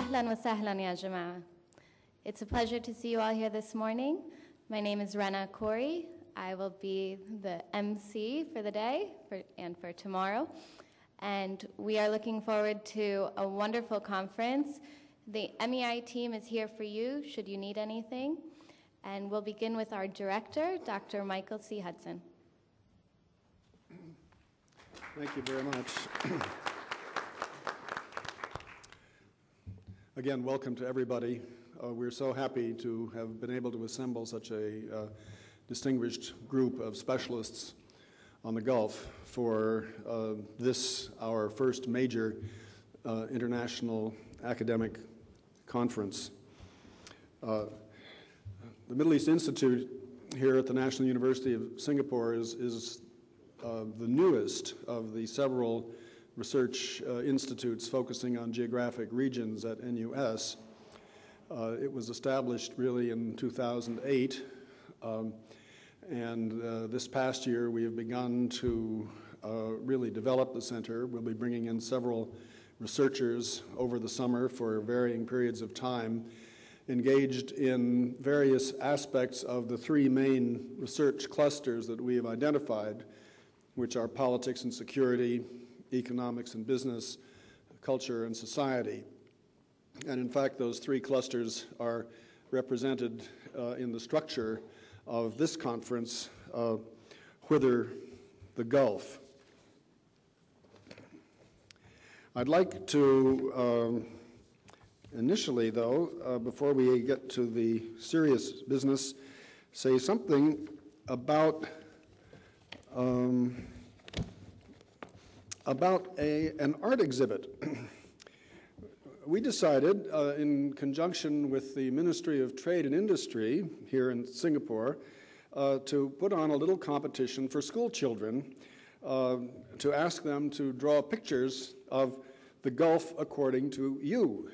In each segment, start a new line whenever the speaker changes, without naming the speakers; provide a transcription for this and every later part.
Ahlan wa sahlan ya jama'a. It's a pleasure to see you all here this morning. My name is Rena Corey. I will be the MC for the day and for tomorrow. And we are looking forward to a wonderful conference. The MEI team is here for you, should you need anything. And we'll begin with our director, Dr. Michael C. Hudson.
Thank you very much. Again, welcome to everybody. We're so happy to have been able to assemble such a distinguished group of specialists on the Gulf for this, our first major international academic conference. The Middle East Institute here at the National University of Singapore is the newest of the several research institutes focusing on geographic regions at NUS. It was established really in 2008, and this past year we have begun to really develop the center. We'll be bringing in several researchers over the summer for varying periods of time, engaged in various aspects of the three main research clusters that we have identified, which are politics and security, economics and business, culture and society. And in fact, those three clusters are represented in the structure of this conference, Whither, the Gulf. I'd like to initially, though, before we get to the serious business, say something about an art exhibit. We decided, in conjunction with the Ministry of Trade and Industry here in Singapore, to put on a little competition for school children to ask them to draw pictures of the Gulf according to you.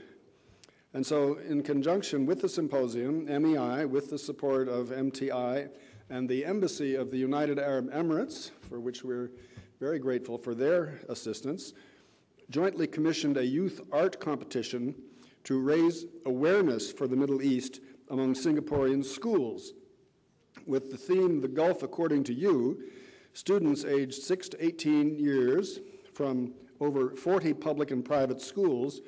And so in conjunction with the symposium, MEI, with the support of MTI and the Embassy of the United Arab Emirates, for which we're very grateful for their assistance, jointly commissioned a youth art competition to raise awareness for the Middle East among Singaporean schools. With the theme, The Gulf According to You, students aged 6 to 18 years from over 40 public and private schools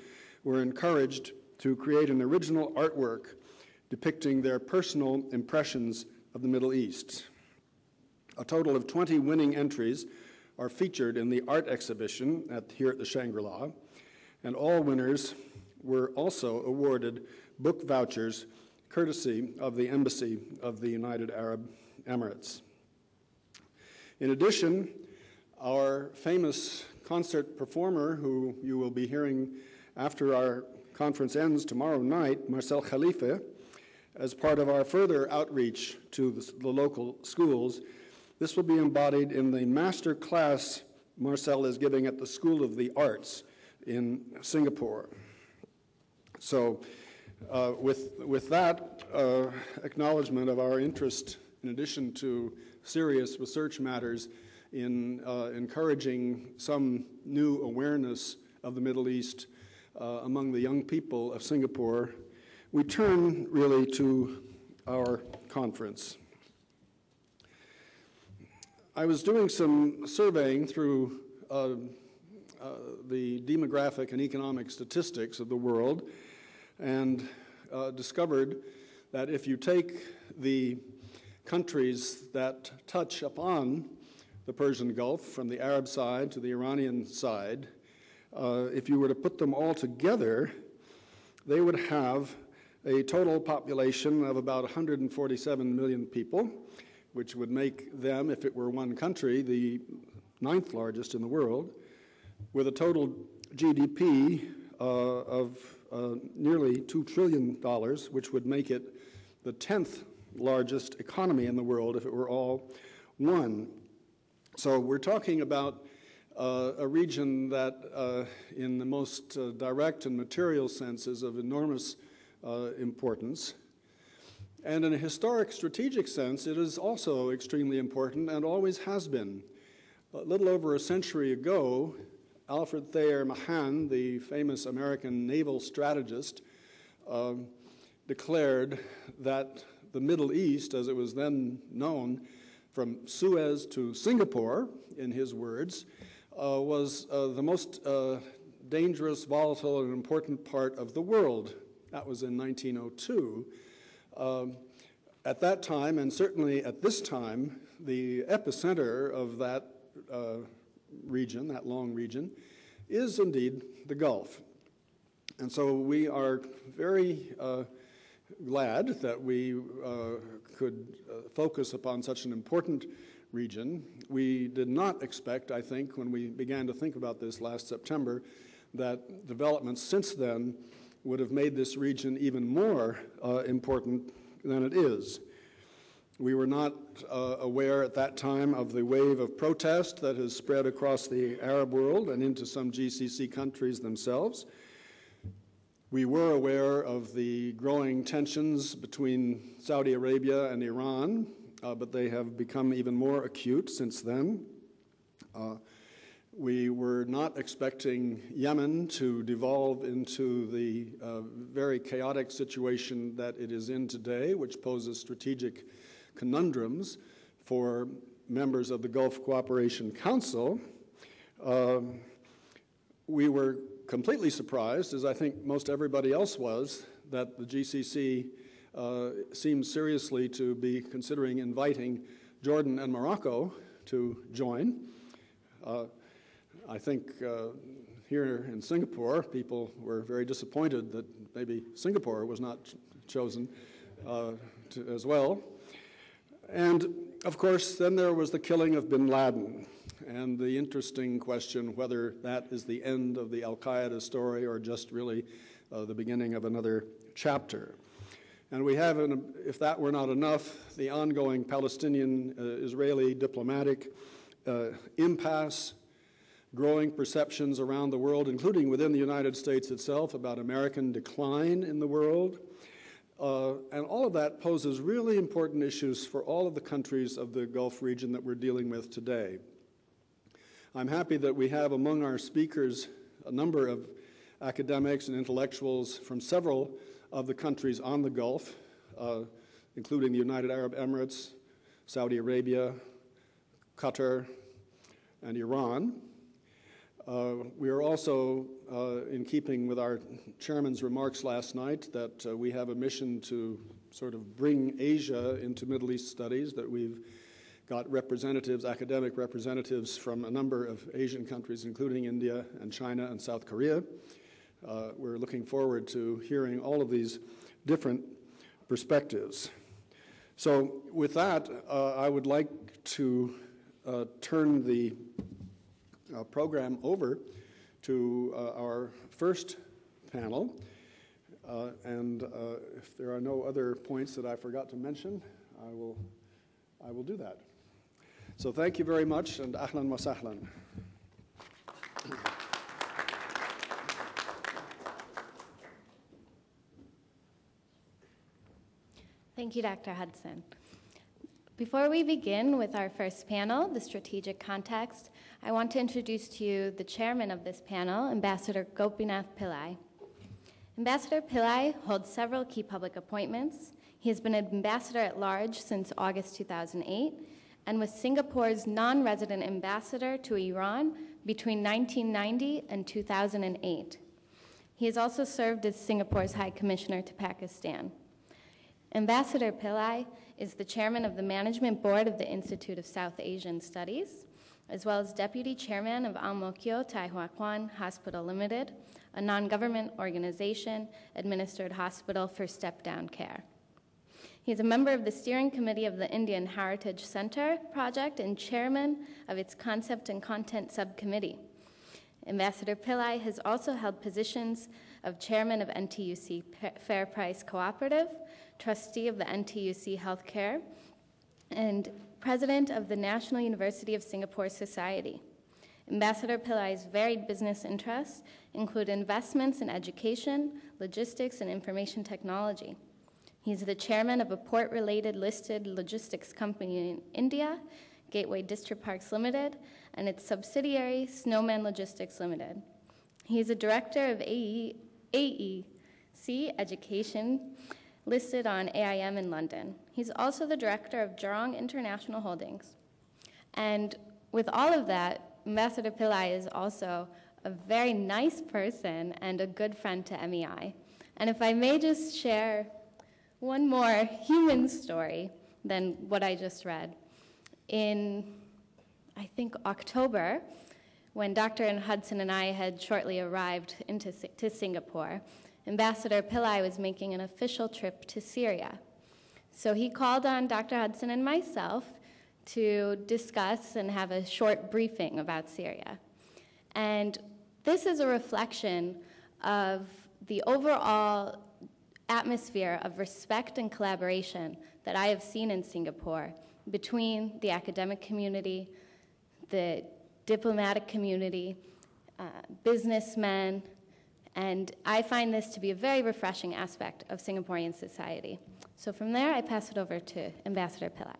were encouraged to create an original artwork depicting their personal impressions of the Middle East. A total of 20 winning entries are featured in the art exhibition here at the Shangri-La, and all winners were also awarded book vouchers courtesy of the Embassy of the United Arab Emirates. In addition, our famous concert performer, who you will be hearing after our conference ends tomorrow night, Marcel Khalifa, as part of our further outreach to the local schools, this will be embodied in the master class Marcel is giving at the School of the Arts in Singapore. So with that acknowledgement of our interest, in addition to serious research matters in encouraging some new awareness of the Middle East among the young people of Singapore, we turn really to our conference. I was doing some surveying through the demographic and economic statistics of the world and discovered that if you take the countries that touch upon the Persian Gulf, from the Arab side to the Iranian side, if you were to put them all together, they would have a total population of about 147 million people, which would make them, if it were one country, the 9th largest in the world, with a total GDP of nearly $2 trillion, which would make it the 10th largest economy in the world if it were all one. So we're talking about a region that, in the most direct and material sense, is of enormous importance. And in a historic strategic sense, it is also extremely important and always has been. A little over a century ago, Alfred Thayer Mahan, the famous American naval strategist, declared that the Middle East, as it was then known, from Suez to Singapore, in his words, was the most dangerous, volatile, and important part of the world. That was in 1902. At that time, and certainly at this time, the epicenter of that region, that long region, is indeed the Gulf. And so we are very glad that we could focus upon such an important region. We did not expect, I think, when we began to think about this last September, that developments since then would have made this region even more important than it is. We were not aware at that time of the wave of protest that has spread across the Arab world and into some GCC countries themselves. We were aware of the growing tensions between Saudi Arabia and Iran, but they have become even more acute since then. We were not expecting Yemen to devolve into the very chaotic situation that it is in today, which poses strategic conundrums for members of the Gulf Cooperation Council. We were completely surprised, as I think most everybody else was, that the GCC seems seriously to be considering inviting Jordan and Morocco to join. I think here in Singapore, people were very disappointed that maybe Singapore was not chosen as well. And, of course, then there was the killing of bin Laden and the interesting question whether that is the end of the Al-Qaeda story or just really the beginning of another chapter. And we have, if that were not enough, the ongoing Palestinian-Israeli diplomatic impasse, growing perceptions around the world, including within the United States itself, about American decline in the world. And all of that poses really important issues for all of the countries of the Gulf region that we're dealing with today. I'm happy that we have among our speakers a number of academics and intellectuals from several of the countries on the Gulf, including the United Arab Emirates, Saudi Arabia, Qatar, and Iran. We are also, in keeping with our chairman's remarks last night, that we have a mission to sort of bring Asia into Middle East studies, that we've got representatives, academic representatives from a number of Asian countries, including India and China and South Korea. We're looking forward to hearing all of these different perspectives. So with that, I would like to turn the program over to our first panel. And if there are no other points that I forgot to mention, I will do that. So thank you very much, and ahlan wa sahlan.
Thank you, Dr. Hudson. Before we begin with our first panel, the strategic context, I want to introduce to you the chairman of this panel, Ambassador Gopinath Pillai. Ambassador Pillai holds several key public appointments. He has been an ambassador at large since August 2008 and was Singapore's non-resident ambassador to Iran between 1990 and 2008. He has also served as Singapore's High Commissioner to Pakistan. Ambassador Pillai is the chairman of the Management Board of the Institute of South Asian Studies, as well as deputy chairman of Al Mokyo Tai Hua Kwan Hospital Limited, a non-government organization administered hospital for step-down care. He is a member of the steering committee of the Indian Heritage Center project and chairman of its Concept and Content Subcommittee. Ambassador Pillai has also held positions of chairman of NTUC Fair Price Cooperative, trustee of the NTUC Healthcare, and president of the National University of Singapore Society. Ambassador Pillai's varied business interests include investments in education, logistics, and information technology. He's the chairman of a port-related listed logistics company in India, Gateway District Parks Limited, and its subsidiary, Snowman Logistics Limited. He is a director of AEC Education, listed on AIM in London. He's also the director of Jurong International Holdings. And with all of that, Ambassador Pillai is also a very nice person and a good friend to MEI. And if I may just share one more human story than what I just read. In, I think, October, when Dr. Hudson and I had shortly arrived to Singapore, Ambassador Pillai was making an official trip to Syria. So he called on Dr. Hudson and myself to discuss and have a short briefing about Syria. And this is a reflection of the overall atmosphere of respect and collaboration that I have seen in Singapore between the academic community, the diplomatic community, businessmen, and I find this to be a very refreshing aspect of Singaporean society. So from there, I pass it over to Ambassador Pillai.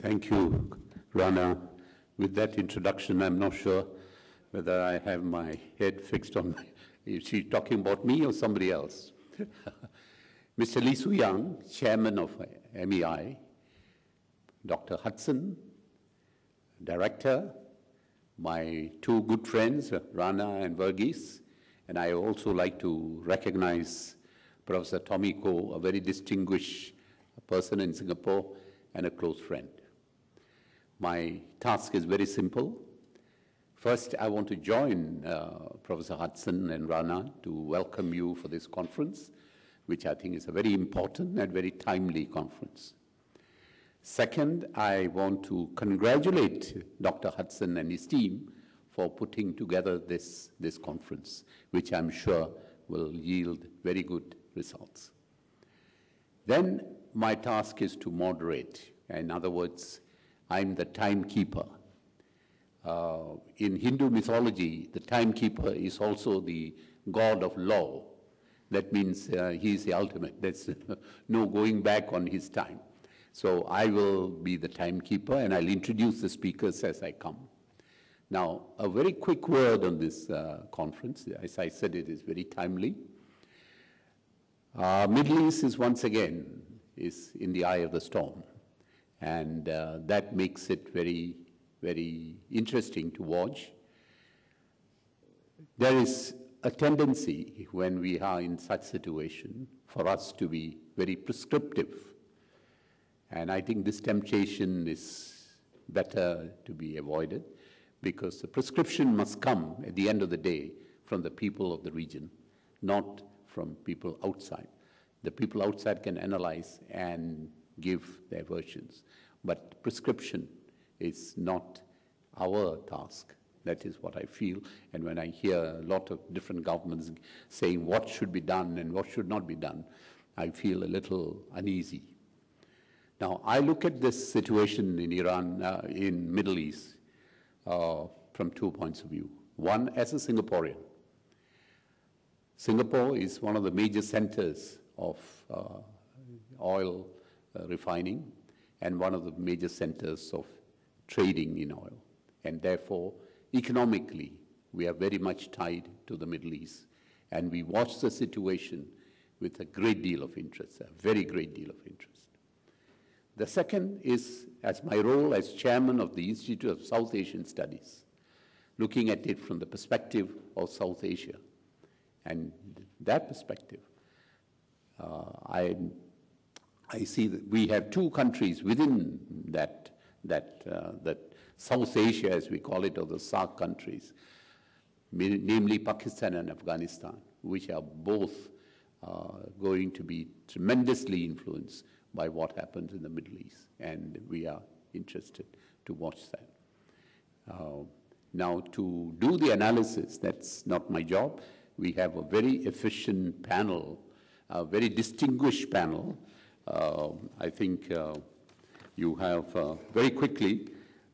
Thank you, Rana. With that introduction, I'm not sure whether I have my head fixed on is she talking about me or somebody else? Mr. Lee Soo-young, chairman of MEI, Dr. Hudson, director, my two good friends, Rana and Verghese, and I also like to recognize Professor Tommy Koh, a very distinguished person in Singapore and a close friend. My task is very simple. First, I want to join Professor Hudson and Rana to welcome you for this conference, which I think is a very important and very timely conference. Second, I want to congratulate Dr. Hudson and his team for putting together this conference, which I'm sure will yield very good results. Then my task is to moderate. In other words, I'm the timekeeper. In Hindu mythology, the timekeeper is also the god of law. That means he's the ultimate. There's no going back on his time. So I will be the timekeeper, and I'll introduce the speakers as I come. Now, a very quick word on this conference. As I said, it is very timely. Middle East is once again is in the eye of the storm. And that makes it very, very interesting to watch. There is a tendency when we are in such situation for us to be very prescriptive. And I think this temptation is better to be avoided because the prescription must come at the end of the day from the people of the region, not from people outside. The people outside can analyze and give their versions, but prescription is not our task. That is what I feel, and when I hear a lot of different governments saying what should be done and what should not be done, I feel a little uneasy. Now, I look at this situation in Iran, in Middle East, from 2 points of view. One, as a Singaporean. Singapore is one of the major centers of oil refining and one of the major centers of trading in oil. And therefore, economically, we are very much tied to the Middle East. And we watch the situation with a great deal of interest, a very great deal of interest. The second is, as my role as chairman of the Institute of South Asian Studies, looking at it from the perspective of South Asia. And that perspective, I see that we have two countries within that South Asia, as we call it, or the SAARC countries, namely Pakistan and Afghanistan, which are both going to be tremendously influenced by what happens in the Middle East, and we are interested to watch that. Now, to do the analysis, that's not my job. We have a very efficient panel, a very distinguished panel. I think you have, very quickly,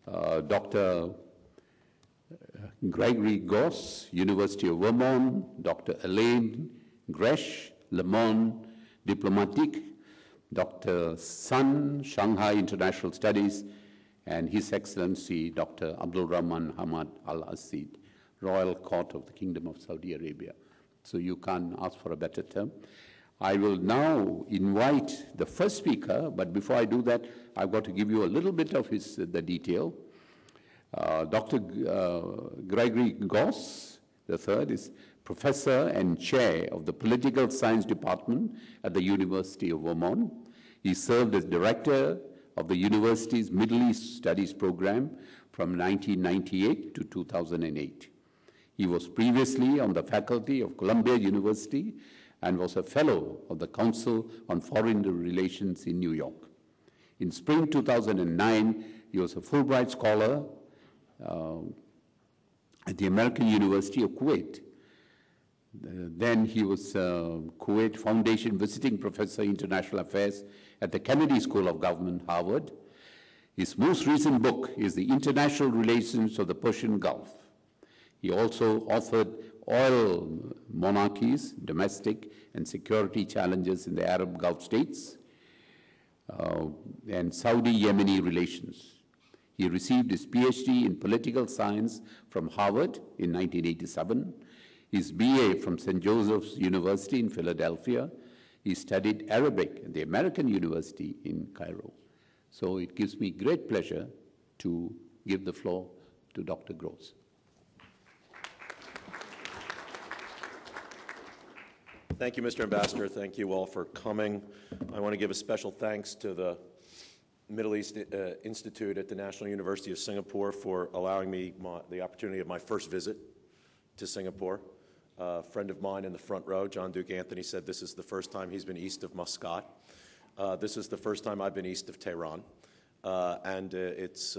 Dr. Gregory Gause, University of Vermont, Dr. Alain, Gresh, Monde, Diplomatique, Dr. Sun, Shanghai International Studies, and His Excellency Dr. Abdulrahman Hamad Al-Saeed, Royal Court of the Kingdom of Saudi Arabia. So you can't ask for a better term. I will now invite the first speaker, but before I do that, I've got to give you a little bit of the detail. Dr. Gregory Gause, the third, is Professor and Chair of the Political Science Department at the University of Vermont. He served as Director of the university's Middle East Studies Program from 1998 to 2008. He was previously on the faculty of Columbia University and was a Fellow of the Council on Foreign Relations in New York. In spring 2009, he was a Fulbright Scholar at the American University of Kuwait. Then he was Kuwait Foundation Visiting Professor International Affairs at the Kennedy School of Government, Harvard. His most recent book is The International Relations of the Persian Gulf. He also authored Oil Monarchies, Domestic and Security Challenges in the Arab Gulf States, and Saudi-Yemeni Relations. He received his PhD in Political Science from Harvard in 1987, his BA from St. Joseph's University in Philadelphia. He studied Arabic at the American University in Cairo. So it gives me great pleasure to give the floor to Dr. Gause.
Thank you, Mr. Ambassador. Thank you all for coming. I want to give a special thanks to the Middle East Institute at the National University of Singapore for allowing me the opportunity of my first visit to Singapore. A friend of mine in the front row, John Duke Anthony, said this is the first time he's been east of Muscat. This is the first time I've been east of Tehran, and it's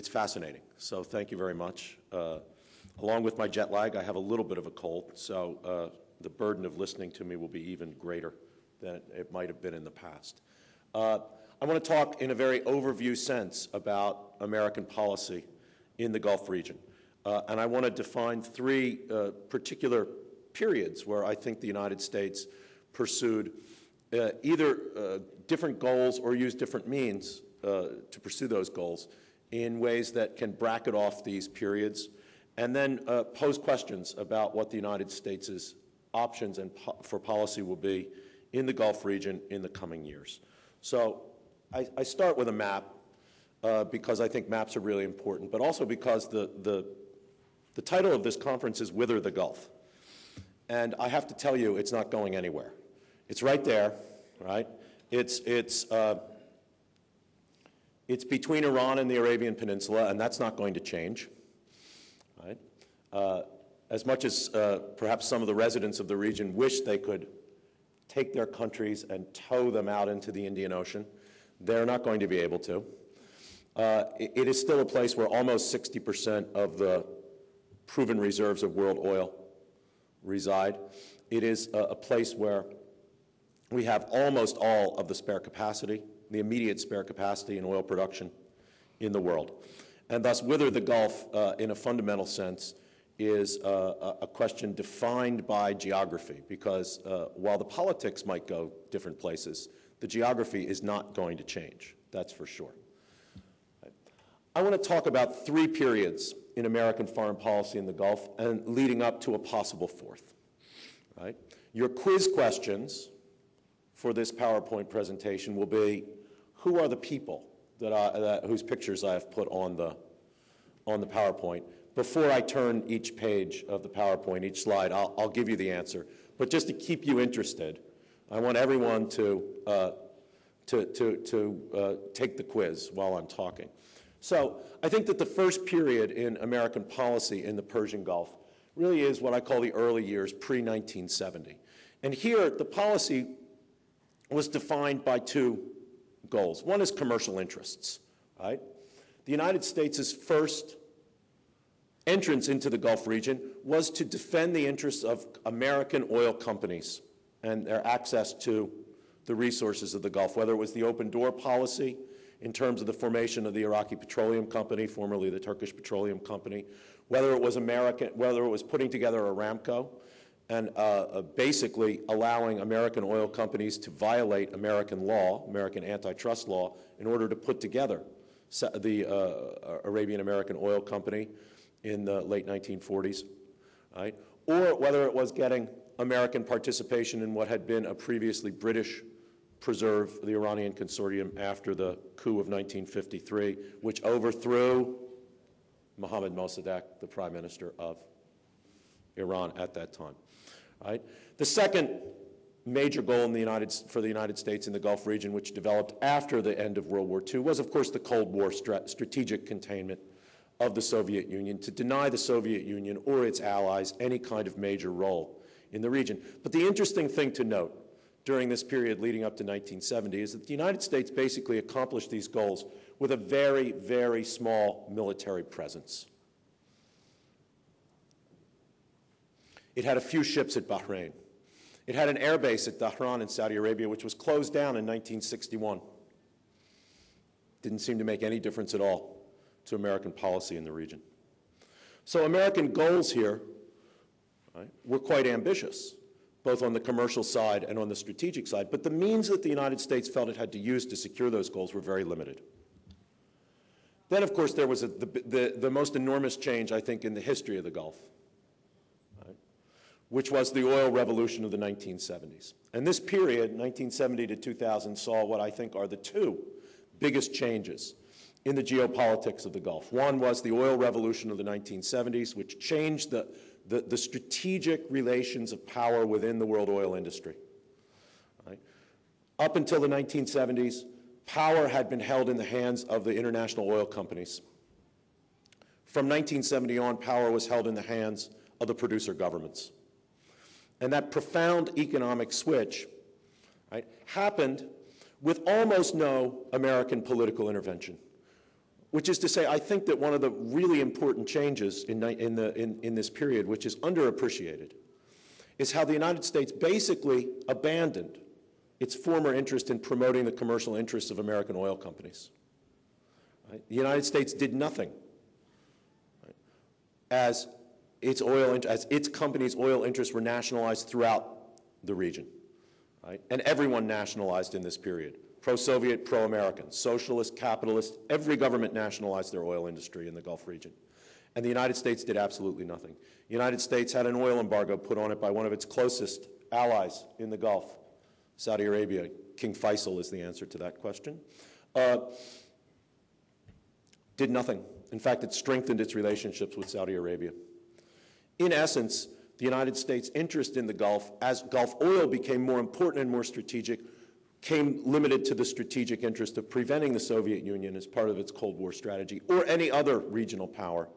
fascinating. So thank you very much. Along with my jet lag, I have a little bit of a cold, so the burden of listening to me will be even greater than it might have been in the past. I want to talk in a very overview sense about American policy in the Gulf region. And I want to define three particular periods where I think the United States pursued either different goals or used different means to pursue those goals in ways that can bracket off these periods, and then pose questions about what the United States' options and for policy will be in the Gulf region in the coming years. So I start with a map because I think maps are really important, but also because the title of this conference is Whither the Gulf. And I have to tell you, it's not going anywhere. It's right there, right? It's between Iran and the Arabian Peninsula, and that's not going to change, right? As much as perhaps some of the residents of the region wish they could take their countries and tow them out into the Indian Ocean, they're not going to be able to. It is still a place where almost 60% of the proven reserves of world oil reside. It is a place where we have almost all of the spare capacity, the immediate spare capacity in oil production in the world. And thus, whither the Gulf, in a fundamental sense, is a question defined by geography, because while the politics might go different places, the geography is not going to change, that's for sure. I want to talk about three periods in American foreign policy in the Gulf and leading up to a possible fourth. Right? Your quiz questions for this PowerPoint presentation will be, who are the people whose pictures I have put on the PowerPoint? Before I turn each page of the PowerPoint, each slide, I'll give you the answer. But just to keep you interested, I want everyone to take the quiz while I'm talking. So I think that the first period in American policy in the Persian Gulf really is what I call the early years, pre-1970. And here, the policy was defined by two goals. One is commercial interests, right? The United States' first entrance into the Gulf region was to defend the interests of American oil companies and their access to the resources of the Gulf, whether it was the open door policy in terms of the formation of the Iraqi Petroleum Company, formerly the Turkish Petroleum Company, whether it was putting together Aramco and basically allowing American oil companies to violate American law, American antitrust law, in order to put together the Arabian American Oil Company in the late 1940s, right? Or whether it was getting American participation in what had been a previously British preserve, the Iranian consortium, after the coup of 1953, which overthrew Mohammad Mossadegh, the prime minister of Iran at that time. Right? The second major goal for the United States in the Gulf region, which developed after the end of World War II, was, of course, the Cold War strategic containment of the Soviet Union, to deny the Soviet Union or its allies any kind of major role in the region. But the interesting thing to note during this period leading up to 1970 is that the United States basically accomplished these goals with a very, very small military presence. It had a few ships at Bahrain. It had an air base at Dhahran in Saudi Arabia, which was closed down in 1961. Didn't seem to make any difference at all to American policy in the region. So American goals here, right, were quite ambitious, both on the commercial side and on the strategic side, but the means that the United States felt it had to use to secure those goals were very limited. Then, of course, there was the most enormous change, I think, in the history of the Gulf, right, which was the oil revolution of the 1970s. And this period, 1970 to 2000, saw what I think are the two biggest changes in the geopolitics of the Gulf. One was the oil revolution of the 1970s, which changed the strategic relations of power within the world oil industry. Right? Up until the 1970s, power had been held in the hands of the international oil companies. From 1970 on, power was held in the hands of the producer governments. And that profound economic switch, right, happened with almost no American political intervention. Which is to say, I think that one of the really important changes in this period, which is underappreciated, is how the United States basically abandoned its former interest in promoting the commercial interests of American oil companies. Right? The United States did nothing, right, as its companies' oil interests were nationalized throughout the region, right? And everyone nationalized in this period. Pro-Soviet, pro-American, socialist, capitalist, every government nationalized their oil industry in the Gulf region. And the United States did absolutely nothing. The United States had an oil embargo put on it by one of its closest allies in the Gulf, Saudi Arabia. King Faisal is the answer to that question. Did nothing. In fact, it strengthened its relationships with Saudi Arabia. In essence, the United States' interest in the Gulf, as Gulf oil became more important and more strategic, came limited to the strategic interest of preventing the Soviet Union as part of its Cold War strategy or any other regional power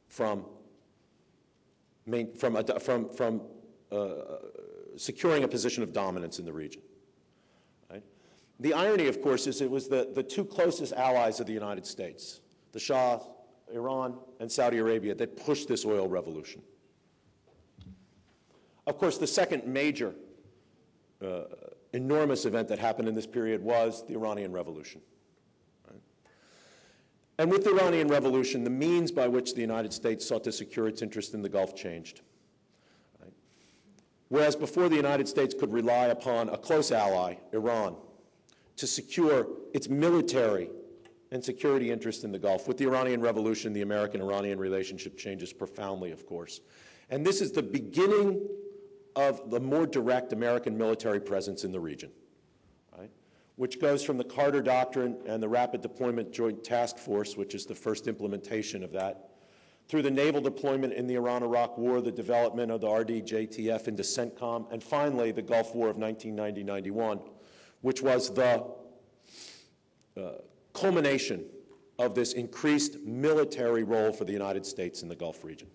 from securing a position of dominance in the region. Right? The irony, of course, is it was the two closest allies of the United States, the Shah, Iran, and Saudi Arabia, that pushed this oil revolution. Of course, the second major enormous event that happened in this period was the Iranian Revolution. Right? And with the Iranian Revolution, the means by which the United States sought to secure its interest in the Gulf changed. Right? Whereas before, the United States could rely upon a close ally, Iran, to secure its military and security interest in the Gulf. With the Iranian Revolution, the American-Iranian relationship changes profoundly, of course. And this is the beginning of the more direct American military presence in the region, right? Which goes from the Carter Doctrine and the Rapid Deployment Joint Task Force, which is the first implementation of that, through the naval deployment in the Iran-Iraq War, the development of the RDJTF into CENTCOM, and finally the Gulf War of 1990-91, which was the culmination of this increased military role for the United States in the Gulf region.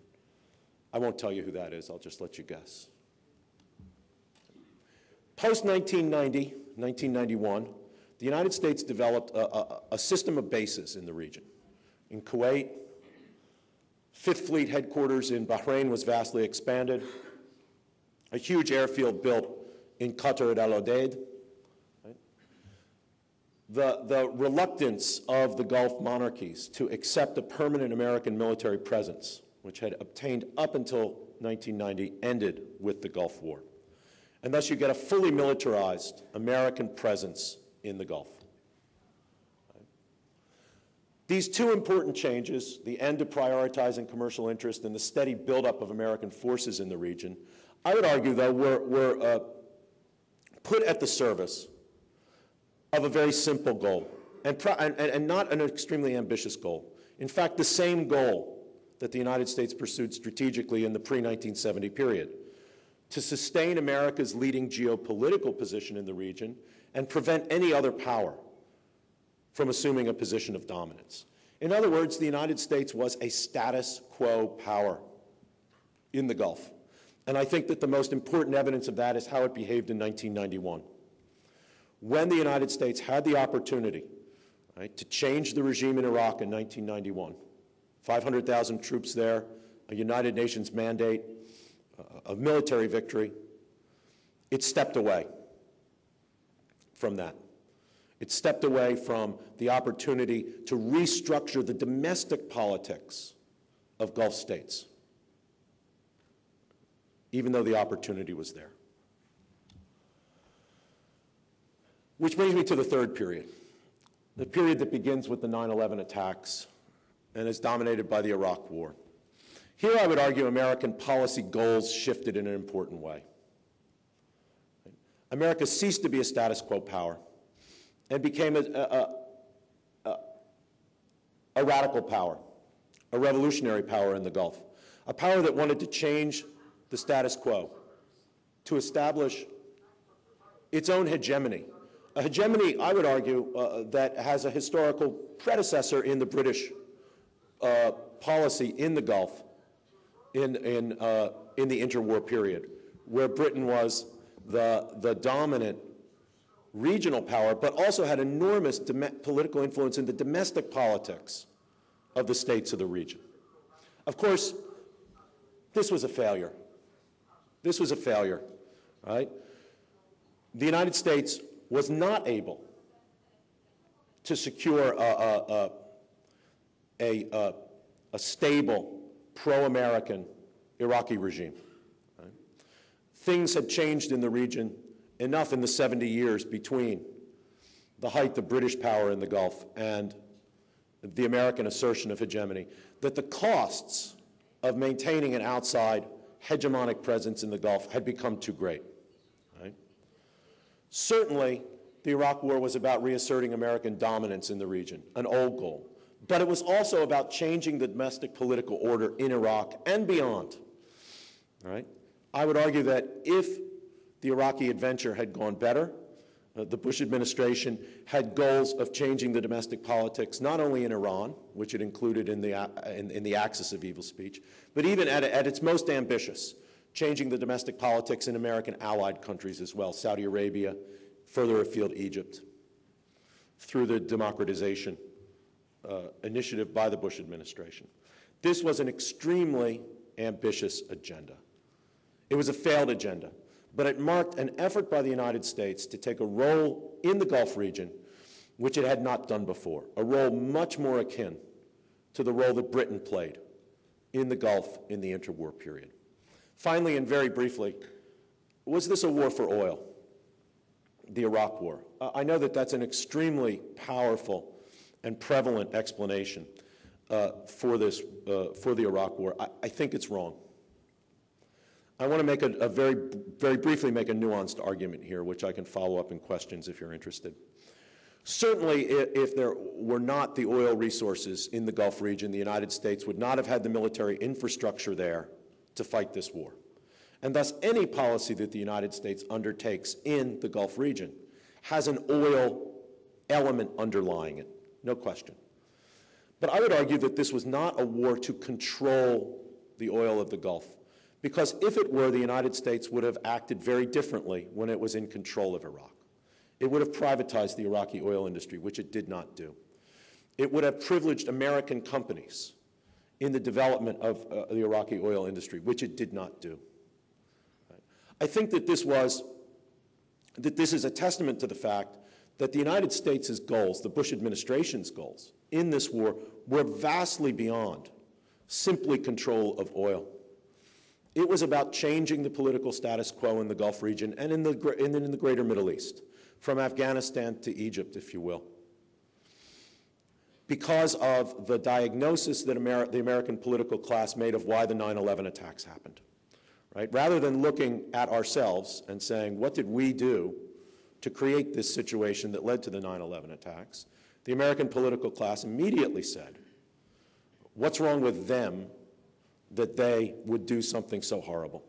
I won't tell you who that is, I'll just let you guess. Post-1990, 1991, the United States developed a system of bases in the region. In Kuwait, Fifth Fleet headquarters in Bahrain was vastly expanded. A huge airfield built in Qatar at Al-Saeed. Right? the reluctance of the Gulf monarchies to accept a permanent American military presence, which had obtained up until 1990, ended with the Gulf War. And thus you get a fully militarized American presence in the Gulf. These two important changes, the end of prioritizing commercial interest and the steady buildup of American forces in the region, I would argue, though, were put at the service of a very simple goal, and not an extremely ambitious goal. In fact, the same goal that the United States pursued strategically in the pre-1970 period, to sustain America's leading geopolitical position in the region and prevent any other power from assuming a position of dominance. In other words, the United States was a status quo power in the Gulf. And I think that the most important evidence of that is how it behaved in 1991. When the United States had the opportunity, right, to change the regime in Iraq in 1991, 500,000 troops there, a United Nations mandate, a military victory, it stepped away from that. It stepped away from the opportunity to restructure the domestic politics of Gulf states, even though the opportunity was there. Which brings me to the third period, the period that begins with the 9/11 attacks and is dominated by the Iraq War. Here, I would argue, American policy goals shifted in an important way. America ceased to be a status quo power and became a radical power, a revolutionary power in the Gulf, a power that wanted to change the status quo, to establish its own hegemony. A hegemony, I would argue, that has a historical predecessor in the British policy in the Gulf in the interwar period, where Britain was the dominant regional power, but also had enormous political influence in the domestic politics of the states of the region. Of course, this was a failure. This was a failure, right? The United States was not able to secure a stable, pro-American Iraqi regime. Right? Things had changed in the region enough in the 70 years between the height of British power in the Gulf and the American assertion of hegemony that the costs of maintaining an outside hegemonic presence in the Gulf had become too great. Right? Certainly, the Iraq War was about reasserting American dominance in the region, an old goal. But it was also about changing the domestic political order in Iraq and beyond. All right? I would argue that if the Iraqi adventure had gone better, the Bush administration had goals of changing the domestic politics, not only in Iran, which it included in the axis of evil speech, but even at its most ambitious, changing the domestic politics in American allied countries as well, Saudi Arabia, further afield Egypt, through the democratization initiative by the Bush administration. This was an extremely ambitious agenda. It was a failed agenda, but it marked an effort by the United States to take a role in the Gulf region which it had not done before, a role much more akin to the role that Britain played in the Gulf in the interwar period. Finally, and very briefly, was this a war for oil, the Iraq War? I know that that's an extremely powerful and prevalent explanation for the Iraq War. I think it's wrong. I want to make very briefly make a nuanced argument here, which I can follow up in questions if you're interested. Certainly, if there were not the oil resources in the Gulf region, the United States would not have had the military infrastructure there to fight this war. And thus, any policy that the United States undertakes in the Gulf region has an oil element underlying it, no question. But I would argue that this was not a war to control the oil of the Gulf, because if it were, the United States would have acted very differently when it was in control of Iraq. It would have privatized the Iraqi oil industry, which it did not do. It would have privileged American companies in the development of the Iraqi oil industry, which it did not do. I think that this is a testament to the fact that the United States' goals, the Bush administration's goals in this war, were vastly beyond simply control of oil. It was about changing the political status quo in the Gulf region and in the greater Middle East, from Afghanistan to Egypt, if you will, because of the diagnosis that the American political class made of why the 9/11 attacks happened. Right? Rather than looking at ourselves and saying, what did we do to create this situation that led to the 9/11 attacks, the American political class immediately said, what's wrong with them that they would do something so horrible?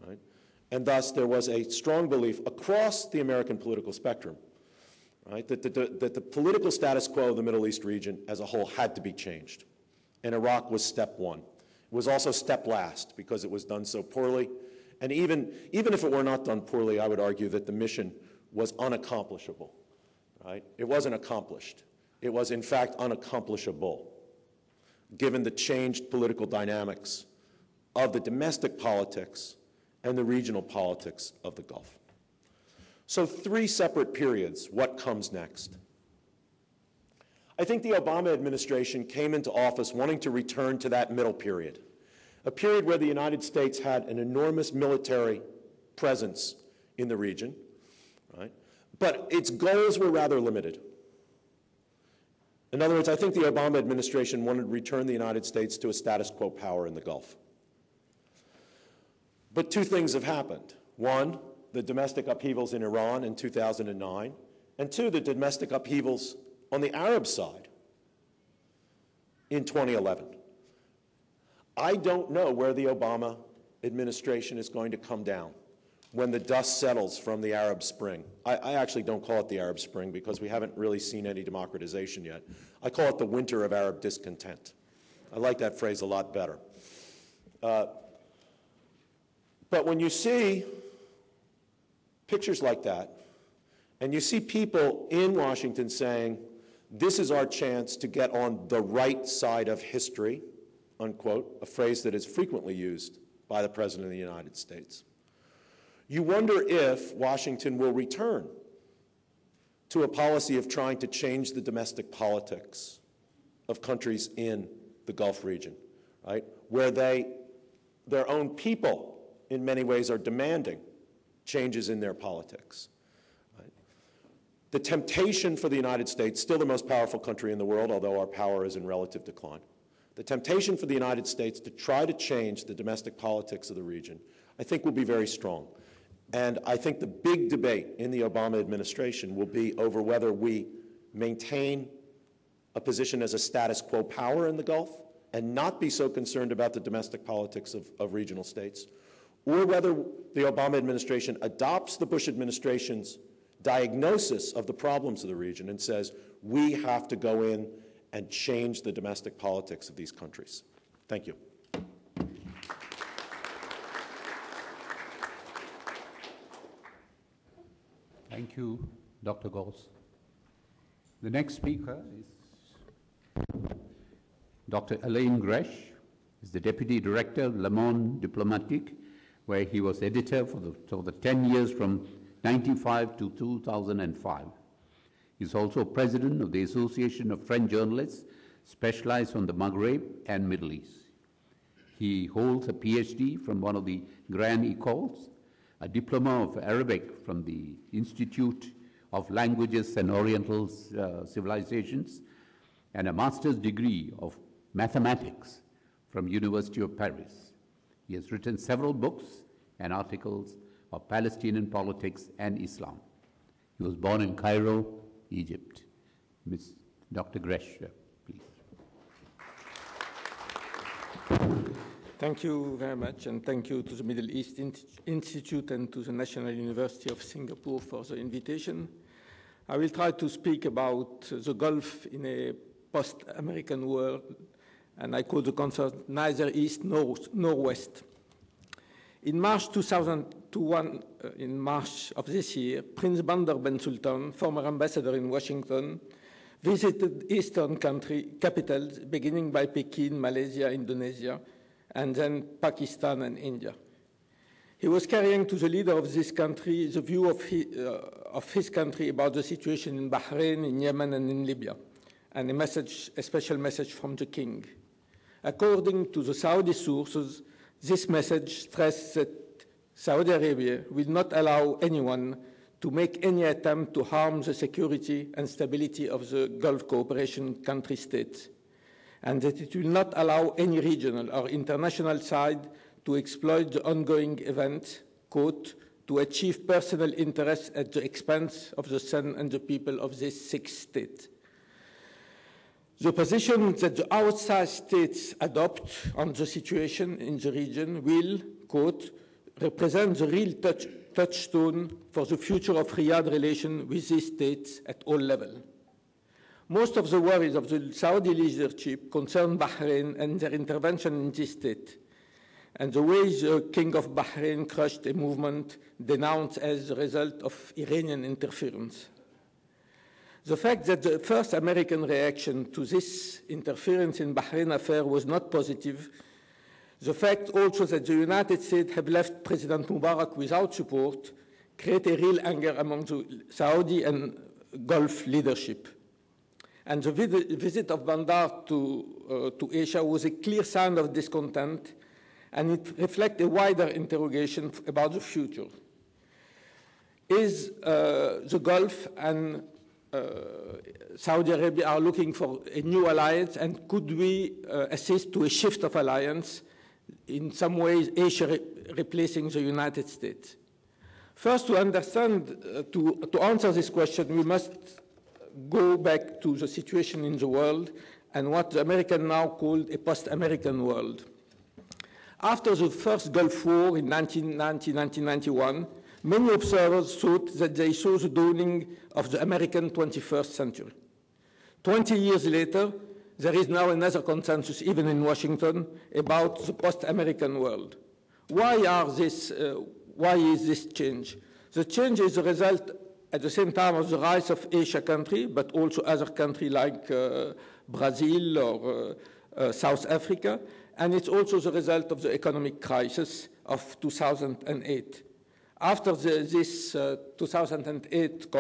Right? And thus there was a strong belief across the American political spectrum, right, that the political status quo of the Middle East region as a whole had to be changed. And Iraq was step one. It was also step last because it was done so poorly. And even if it were not done poorly, I would argue that the mission was unaccomplishable. Right? It wasn't accomplished. It was, in fact, unaccomplishable, given the changed political dynamics of the domestic politics and the regional politics of the Gulf. So 3 separate periods. What comes next? I think the Obama administration came into office wanting to return to that middle period, a period where the United States had an enormous military presence in the region, right? But its goals were rather limited. In other words, I think the Obama administration wanted to return the United States to a status quo power in the Gulf. But 2 things have happened. 1, the domestic upheavals in Iran in 2009, and 2, the domestic upheavals on the Arab side in 2011. I don't know where the Obama administration is going to come down when the dust settles from the Arab Spring. I actually don't call it the Arab Spring because we haven't really seen any democratization yet. I call it the winter of Arab discontent. I like that phrase a lot better. But when you see pictures like that, and you see people in Washington saying, this is our chance to get on the right side of history, unquote, a phrase that is frequently used by the President of the United States, you wonder if Washington will return to a policy of trying to change the domestic politics of countries in the Gulf region, right, where their own people in many ways are demanding changes in their politics. Right? The temptation for the United States, still the most powerful country in the world, although our power is in relative decline, the temptation for the United States to try to change the domestic politics of the region, I think will be very strong. And I think the big debate in the Obama administration will be over whether we maintain a position as a status quo power in the Gulf and not be so concerned about the domestic politics of regional states, or whether the Obama administration adopts the Bush administration's diagnosis of the problems of the region and says, we have to go in and change the domestic politics of these countries. Thank you.
Thank you, Dr. Gause. The next speaker is Dr. Alain Gresh. He's the Deputy Director of Le Monde Diplomatique, where he was editor for the 10 years from 1995 to 2005. He's also president of the Association of French Journalists specialized on the Maghreb and Middle East. He holds a PhD from one of the Grand Écoles, a diploma of Arabic from the Institute of Languages and Oriental Civilizations, and a master's degree of mathematics from University of Paris. He has written several books and articles of Palestinian politics and Islam. He was born in Cairo, Egypt. Ms. Dr. Gresh, please.
Thank you very much, and thank you to the Middle East Institute and to the National University of Singapore for the invitation. I will try to speak about the Gulf in a post-American world, and I call the concept neither east nor west. In March 2001, in March of this year, Prince Bandar bin Sultan, former ambassador in Washington, visited eastern capitals, beginning by Peking, Malaysia, Indonesia, and then Pakistan and India. He was carrying to the leader of this country the view of his country about the situation in Bahrain, in Yemen, and in Libya, and a special message from the king. According to the Saudi sources, this message stressed that Saudi Arabia will not allow anyone to make any attempt to harm the security and stability of the Gulf Cooperation country states, and that it will not allow any regional or international side to exploit the ongoing event, quote, to achieve personal interests at the expense of the son and the people of this sixth state. The position that the outside states adopt on the situation in the region will, quote, represent the real touchstone for the future of Riyadh relations with these states at all levels. Most of the worries of the Saudi leadership concern Bahrain and their intervention in this state, and the way the King of Bahrain crushed a movement denounced as the result of Iranian interference. The fact that the first American reaction to this interference in Bahrain affair was not positive, the fact also that the United States have left President Mubarak without support, create a real anger among the Saudi and Gulf leadership. And the visit of Bandar to Asia was a clear sign of discontent, and it reflects a wider interrogation about the future. Is the Gulf and Saudi Arabia are looking for a new alliance, and could we assist to a shift of alliance, in some ways Asia replacing the United States? First, to understand, to answer this question, we must go back to the situation in the world and what the Americans now call a post-American world. After the first Gulf War in 1990-1991, many observers thought that they saw the dawning of the American 21st century. 20 years later, there is now another consensus, even in Washington, about the post-American world. Why is this change? The change is the result, at the same time, of the rise of Asia country, but also other countries like Brazil or South Africa, and it's also the result of the economic crisis of 2008. After this 2008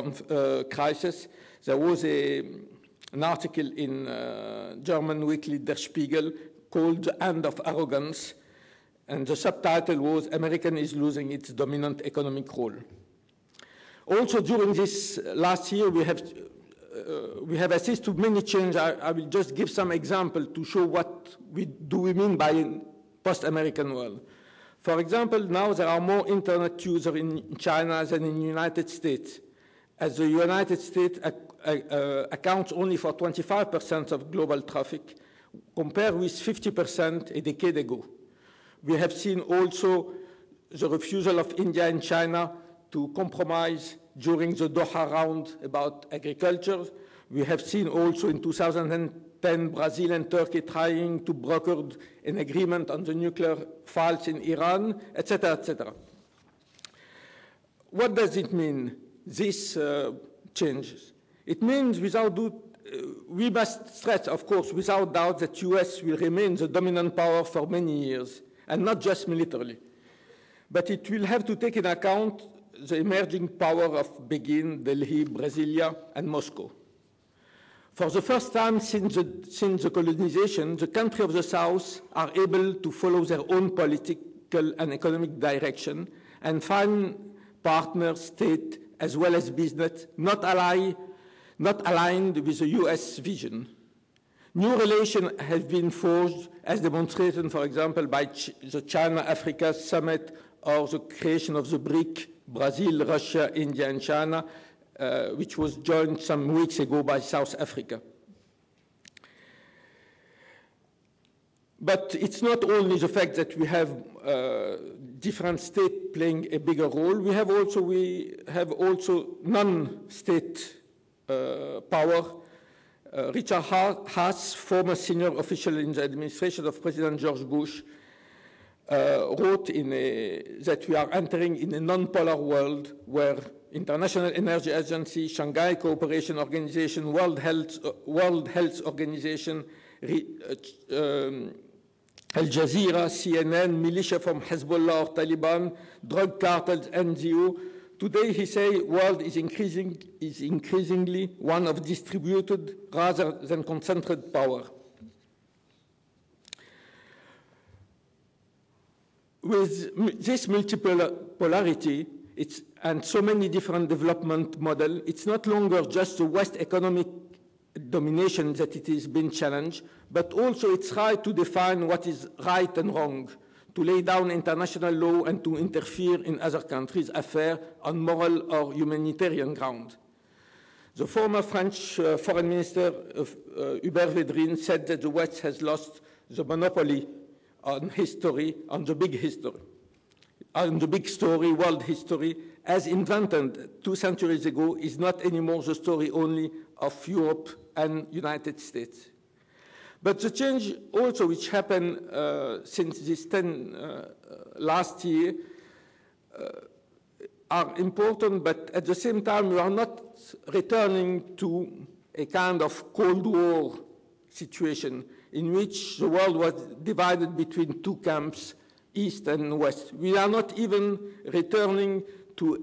crisis, there was an article in German weekly Der Spiegel called The End of Arrogance, and the subtitle was America is losing its dominant economic role. Also, during this last year, we have assisted to many changes. I will just give some examples to show what we mean by post-American world. For example, now there are more internet users in China than in the United States, as the United States accounts only for 25% of global traffic, compared with 50% a decade ago. We have seen also the refusal of India and China to compromise during the Doha round about agriculture. We have seen also in 2010 Brazil and Turkey trying to broker an agreement on the nuclear files in Iran, etc., etc. What does it mean, these changes? It means we must stress, of course, without doubt that the US will remain the dominant power for many years, and not just militarily. But it will have to take into account the emerging power of Beijing, Delhi, Brasilia, and Moscow. For the first time since the colonization, the countries of the South are able to follow their own political and economic direction and find partners, state, as well as business, not aligned with the US vision. New relations have been forged, as demonstrated, for example, by the China-Africa Summit or the creation of the BRIC, Brazil, Russia, India, and China, which was joined some weeks ago by South Africa. But it's not only the fact that we have different states playing a bigger role. We have also non-state power. Richard Haas, former senior official in the administration of President George Bush, wrote that we are entering in a non-polar world where International Energy Agency, Shanghai Cooperation Organization, World Health Organization, Al Jazeera, CNN, militia from Hezbollah or Taliban, drug cartels, NGO. Today, he says, the world is increasingly one of distributed rather than concentrated power. With this multipolarity and so many different development models, it's not longer just the West economic domination that it is being challenged, but also its right to define what is right and wrong, to lay down international law and to interfere in other countries' affairs on moral or humanitarian ground. The former French Foreign Minister Hubert Védrine said that the West has lost the monopoly on history, on the big history, on the big story, world history, as invented 2 centuries ago, is not anymore the story only of Europe and United States. But the change also which happened since this last year are important, but at the same time we are not returning to a kind of Cold War situation in which the world was divided between 2 camps, East and West. We are not even returning to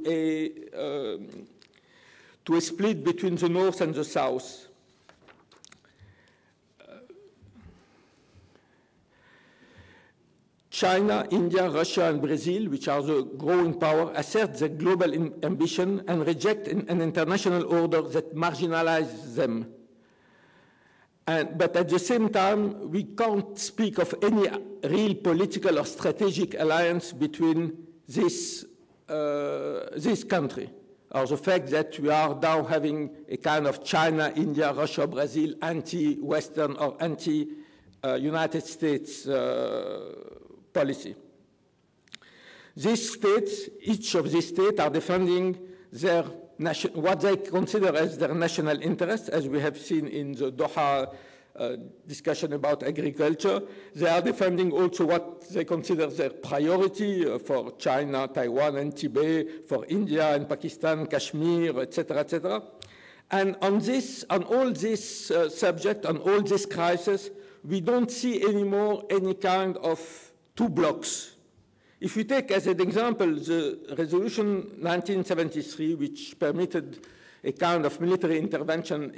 a split between the North and the South. China, India, Russia, and Brazil, which are the growing power, assert their global ambition and reject an international order that marginalizes them. But at the same time, we can't speak of any real political or strategic alliance between this country, or the fact that we are now having a kind of China, India, Russia, Brazil, anti-Western or anti-United States policy. These states, each of these states are defending their what they consider as their national interest, as we have seen in the Doha discussion about agriculture. They are defending also what they consider their priority for China, Taiwan, and Tibet, for India and Pakistan, Kashmir, etc., etc. And on all this subject, on all this crisis, we don't see anymore any kind of 2 blocks. If we take as an example the resolution 1973, which permitted a kind of military intervention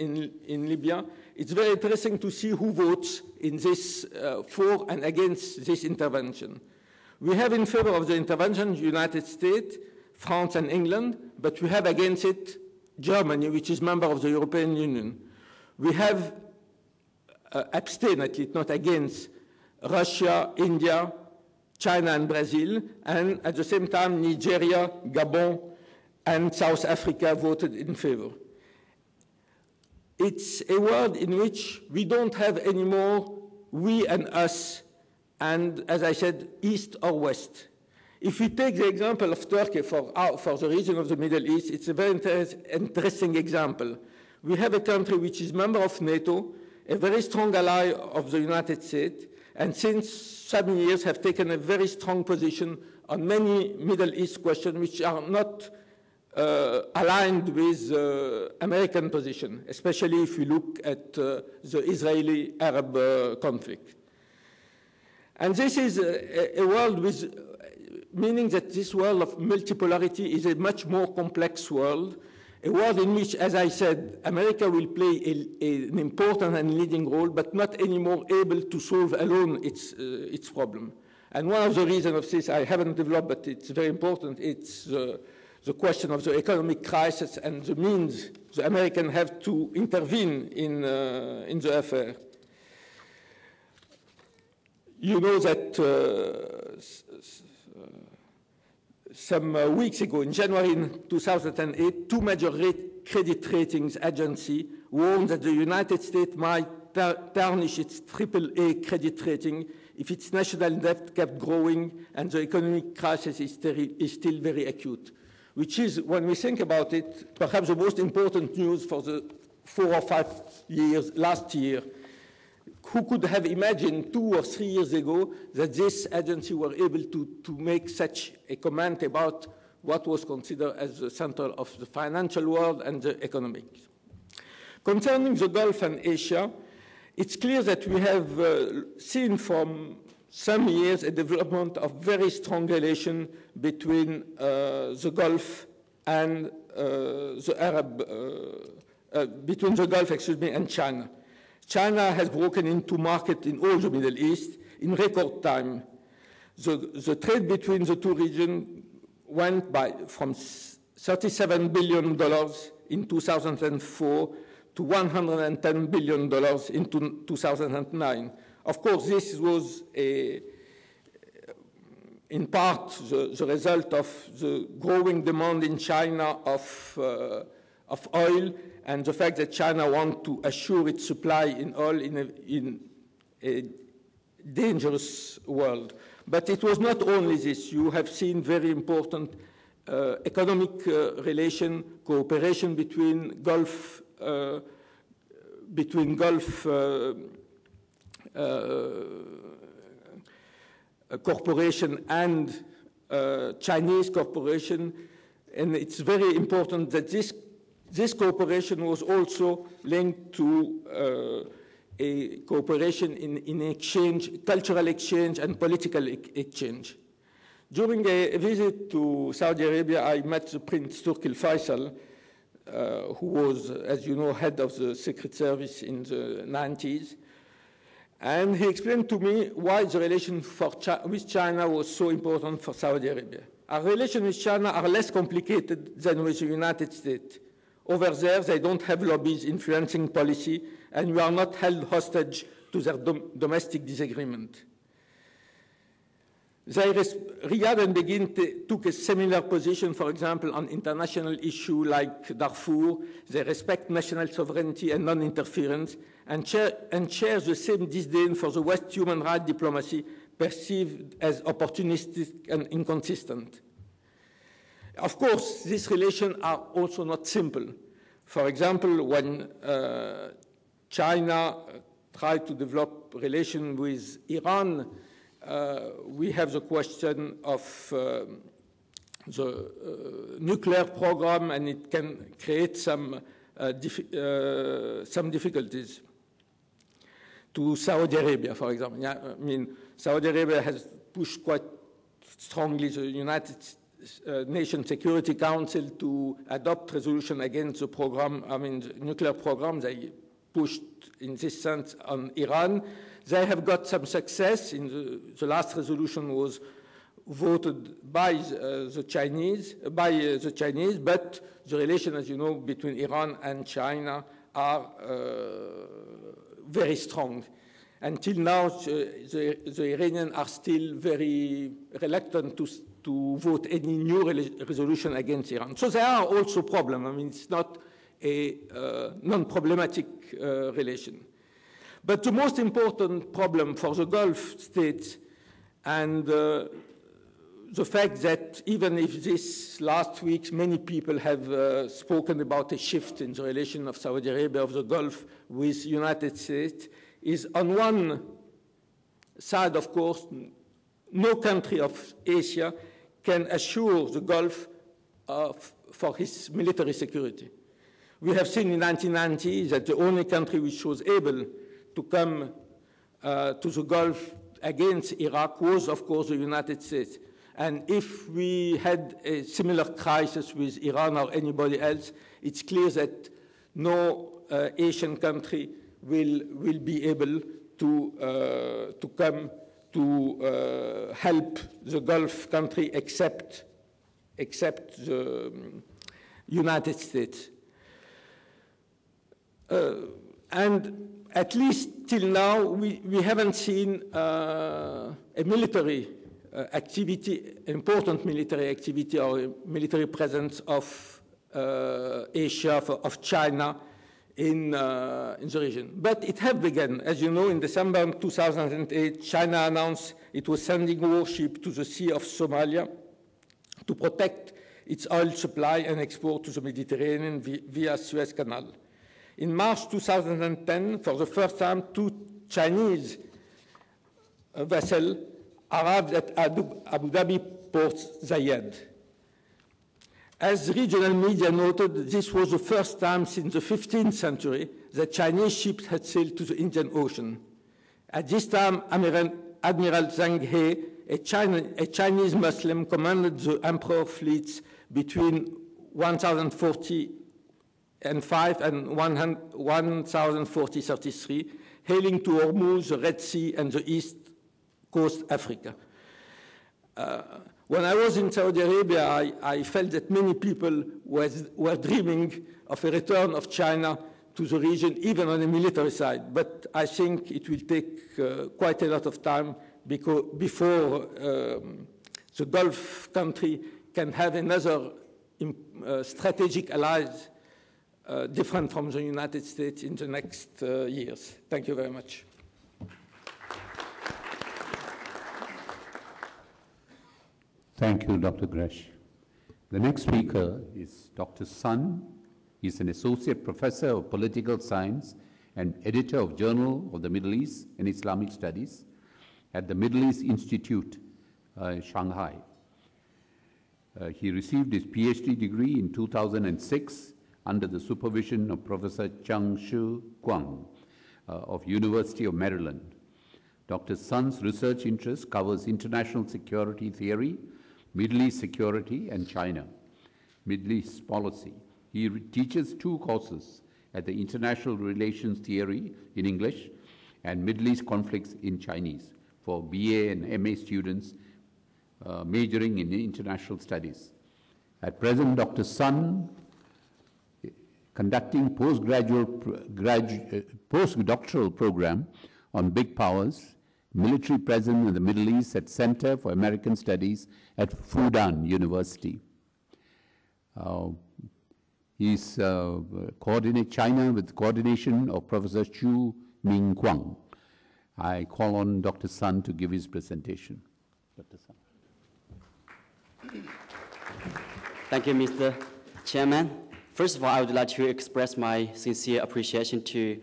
in Libya, it's very interesting to see who votes in this for and against this intervention. We have in favor of the intervention the United States, France, and England, but we have against it Germany, which is a member of the European Union. We have abstained, at least not against, Russia, India, China and Brazil, and at the same time, Nigeria, Gabon, and South Africa voted in favor. It's a world in which we don't have anymore we and us, and as I said, East or West. If we take the example of Turkey for the region of the Middle East, it's a very interesting example. We have a country which is a member of NATO, a very strong ally of the United States, and since some years have taken a very strong position on many Middle East questions which are not aligned with American position, especially if we look at the Israeli-Arab conflict. And this is a world with, meaning that this world of multipolarity is a much more complex world, a world in which, as I said, America will play an important and leading role, but not anymore able to solve alone its problem. And one of the reasons of this I haven't developed, but it's very important, it's the question of the economic crisis and the means the Americans have to intervene in the affair. You know that some weeks ago, in January 2008, 2 major credit ratings agencies warned that the United States might tarnish its AAA credit rating if its national debt kept growing and the economic crisis is still very acute, which is, when we think about it, perhaps the most important news for the 4 or 5 years last year. Who could have imagined 2 or 3 years ago that this agency were able to make such a comment about what was considered as the center of the financial world and the economic? Concerning the Gulf and Asia, it's clear that we have seen from some years a development of very strong relation between the Gulf and between the Gulf, and China. China has broken into market in all the Middle East in record time. The trade between the two regions went from $37 billion in 2004 to $110 billion in 2009. Of course, this was in part the result of the growing demand in China of oil and the fact that China wants to assure its supply in oil in a dangerous world. But it was not only this. You have seen very important economic cooperation between Gulf corporation and Chinese corporation, and it's very important that this cooperation was also linked to a cooperation in exchange, cultural exchange and political exchange. During a visit to Saudi Arabia, I met Prince Turki Faisal, who was, as you know, head of the Secret Service in the 90s. And he explained to me why the relation with China was so important for Saudi Arabia. Our relations with China are less complicated than with the United States. Over there, they don't have lobbies influencing policy, and we are not held hostage to their domestic disagreement. Riyadh and Beijing took a similar position, for example, on international issues like Darfur. They respect national sovereignty and non-interference, and share the same disdain for the West human rights diplomacy perceived as opportunistic and inconsistent. Of course, these relations are also not simple. For example, when China tried to develop relations with Iran, we have the question of the nuclear program, and it can create some difficulties. To Saudi Arabia, for example. I mean, Saudi Arabia has pushed quite strongly the United Nations Security Council to adopt resolution against the program, the nuclear program. They pushed in this sense on Iran. They have got some success. In the last resolution was voted by the Chinese, but the relations, as you know, between Iran and China are very strong. Until now, the Iranians are still very reluctant to vote any new resolution against Iran. So there are also problems. I mean, it's not a non-problematic relation. But the most important problem for the Gulf states, and the fact that even if this last week many people have spoken about a shift in the relation of Saudi Arabia of the Gulf with the United States, is on one side, of course, no country of Asia can assure the Gulf for its military security. We have seen in 1990 that the only country which was able to come to the Gulf against Iraq was, of course, the United States. And if we had a similar crisis with Iran or anybody else, it's clear that no Asian country will be able to come to help the Gulf country except the United States. And at least till now, we haven't seen a military activity, important military activity or military presence of Asia, of China in the region. But it has begun. As you know, in December 2008, China announced it was sending warships to the Sea of Somalia to protect its oil supply and export to the Mediterranean via Suez Canal. In March 2010, for the first time, 2 Chinese vessels arrived at Abu Dhabi Port Zayed. As regional media noted, this was the first time since the 15th century that Chinese ships had sailed to the Indian Ocean. At this time, Admiral Zhang He, a Chinese Muslim, commanded the emperor fleets between 1045 and 1033, hailing to Hormuz, the Red Sea, and the East Coast Africa. When I was in Saudi Arabia, I felt that many people were dreaming of a return of China to the region, even on the military side. But I think it will take quite a lot of time before the Gulf country can have another strategic allies different from the United States in the next years. Thank you very much.
Thank you, Dr. Gresh. The next speaker is Dr. Sun. He's an associate professor of political science and editor of Journal of the Middle East and Islamic Studies at the Middle East Institute, Shanghai. He received his PhD degree in 2006 under the supervision of Professor Chang-Shu Guang of University of Maryland. Dr. Sun's research interest covers international security theory, Middle East security, and China, Middle East policy. He teaches 2 courses at the International Relations Theory in English and Middle East conflicts in Chinese for BA and MA students majoring in international studies. At present, Dr. Sun conducting postdoctoral program on big powers, military presence in the Middle East at Center for American Studies at Fudan University. He's coordinate China with coordination of Professor Chu Ming Guang. I call on Dr. Sun to give his presentation. Dr. Sun.
Thank you, Mr. Chairman. First of all, I would like to express my sincere appreciation to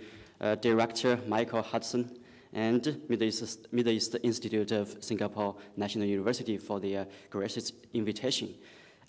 Director Michael Hudson and Middle East Institute of Singapore National University for their gracious invitation.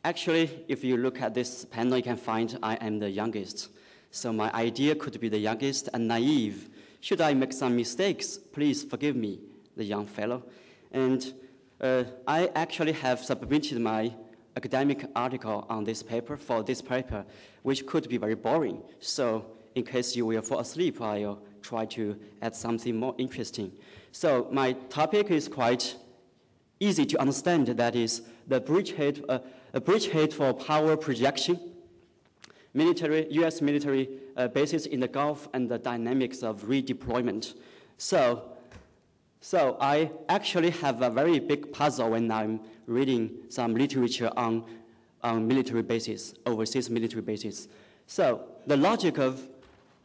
Actually, if you look at this panel, you can find I am the youngest. So my idea could be the youngest and naive. Should I make some mistakes, please forgive me, the young fellow. And I actually have submitted my academic article on this paper for this paper, which could be very boring. So in case you will fall asleep, I'll try to add something more interesting. So my topic is quite easy to understand. That is the bridgehead for power projection, U.S. military bases in the Gulf, and the dynamics of redeployment. So I actually have a very big puzzle when I'm reading some literature on military bases, overseas military bases. So the logic of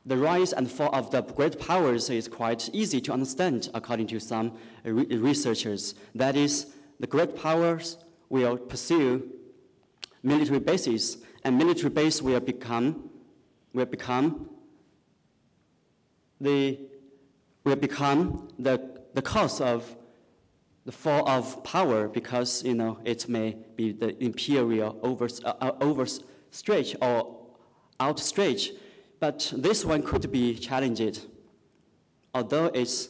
the rise and fall of the great powers is quite easy to understand according to some researchers. That is, the great powers will pursue military bases, and military base will become the cause of the fall of power, because it may be the imperial overstretch or outstretch. But this one could be challenged, although it's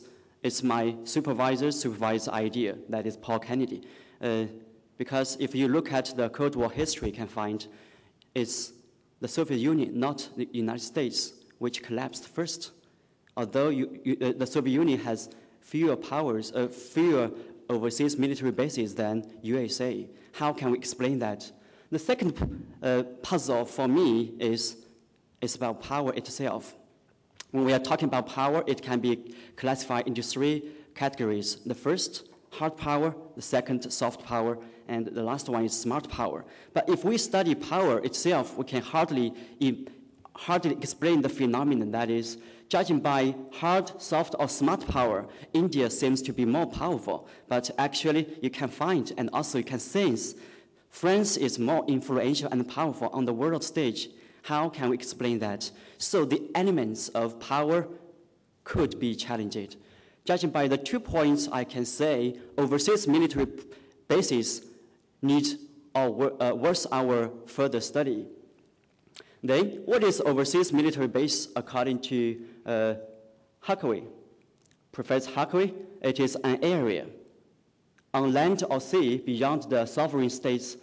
my supervisor's idea, that is Paul Kennedy. Because if you look at the Cold War history, you can find it's the Soviet Union, not the United States, which collapsed first. Although the Soviet Union has fewer overseas military bases than USA. How can we explain that? The second puzzle for me is about power itself. When we are talking about power, it can be classified into 3 categories. The first, hard power; the second, soft power; and the last one is smart power. But if we study power itself, we can hardly explain the phenomenon. That is, judging by hard, soft, or smart power, India seems to be more powerful. But actually, you can find, and also you can sense, France is more influential and powerful on the world stage. How can we explain that? So the elements of power could be challenged. Judging by the 2 points, I can say overseas military bases need or worth our further study. Then, what is overseas military base according to Huckabee? Professor Huckery, it is an area on land or sea beyond the sovereign state's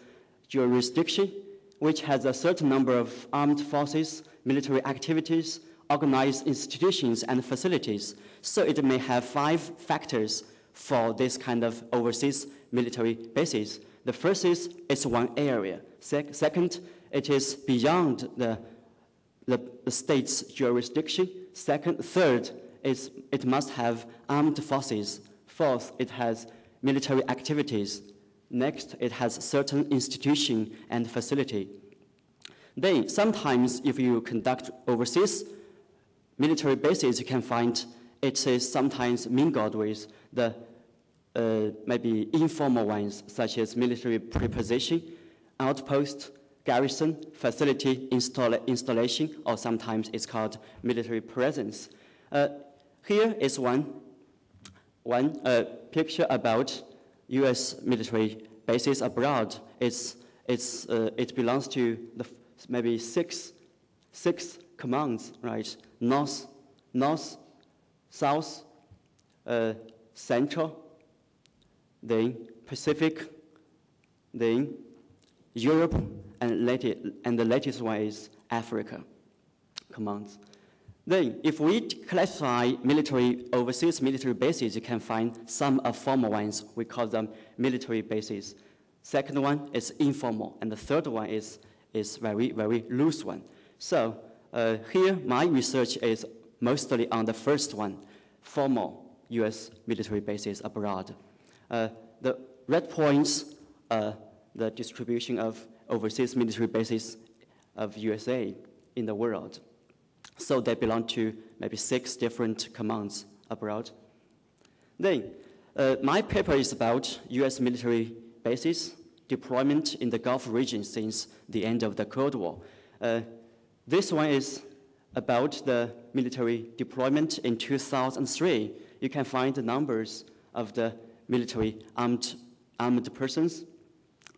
jurisdiction, which has a certain number of armed forces, military activities, organized institutions, and facilities. So it may have 5 factors for this kind of overseas military bases. The first is it's one area. Second, it is beyond the state's jurisdiction. Third, it must have armed forces. Fourth, it has military activities. Next, it has certain institution and facility. Then, sometimes if you conduct overseas military bases, you can find it is sometimes mingled with the maybe informal ones, such as military preposition, outpost, garrison, facility installation, or sometimes it's called military presence. Here is one picture about U.S. military bases abroad. It belongs to maybe six commands, right? North, South, Central, then Pacific, then Europe, and the latest one is Africa commands. Then, if we classify overseas military bases, you can find some are formal ones. We call them military bases. Second one is informal, and the third one is very, very loose one. So here, my research is mostly on the first one, formal U.S. military bases abroad. The red points are the distribution of overseas military bases of USA in the world. So they belong to maybe 6 different commands abroad. Then, my paper is about U.S. military bases deployment in the Gulf region since the end of the Cold War. This one is about the military deployment in 2003. You can find the numbers of the military armed persons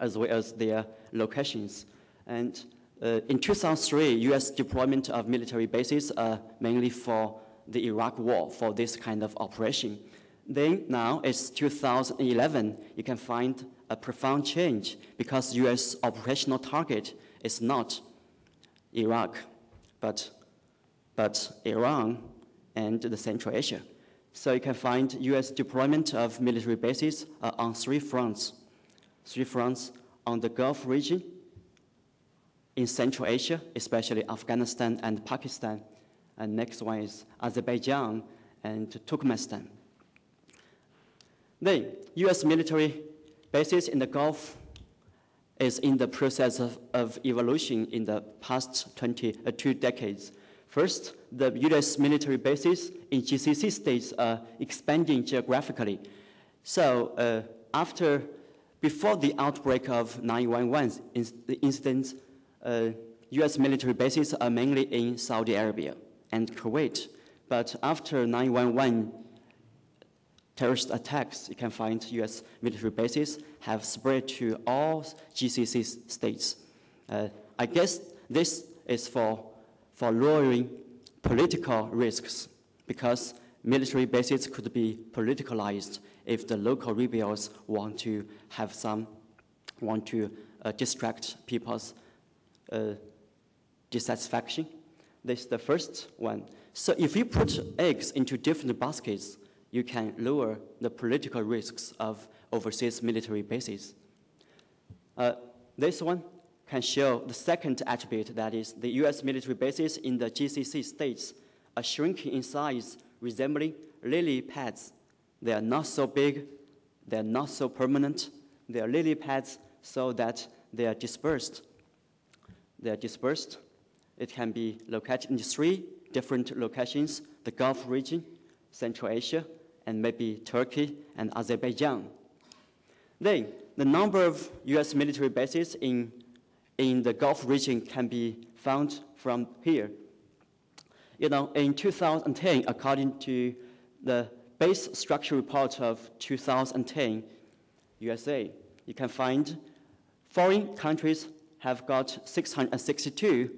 as well as their locations. And in 2003, U.S. deployment of military bases are mainly for the Iraq War, for this kind of operation. Then now it's 2011, you can find a profound change because U.S. operational target is not Iraq, but Iran and the Central Asia. So you can find U.S. deployment of military bases on 3 fronts. 3 fronts on the Gulf region, in Central Asia, especially Afghanistan and Pakistan. And next one is Azerbaijan and Turkmenistan. Then, U.S. military bases in the Gulf is in the process of evolution in the past 2 decades. First, the U.S. military bases in GCC states are expanding geographically. So before the outbreak of 9/11 incidents, U.S. military bases are mainly in Saudi Arabia and Kuwait. But after 9/11 terrorist attacks, you can find U.S. military bases have spread to all GCC states. I guess this is for lowering political risks because military bases could be politicalized if the local rebels want to distract people's dissatisfaction. This is the first one. So if you put eggs into different baskets, you can lower the political risks of overseas military bases. This one can show the second attribute, that is the U.S. military bases in the GCC states are shrinking in size, resembling lily pads. They are not so big, they are not so permanent. They are lily pads so that they are dispersed. It can be located in 3 different locations, the Gulf region, Central Asia, and maybe Turkey and Azerbaijan. Then, the number of U.S. military bases in the Gulf region can be found from here. In 2010, according to the base structure report of 2010 USA, you can find foreign countries have got 662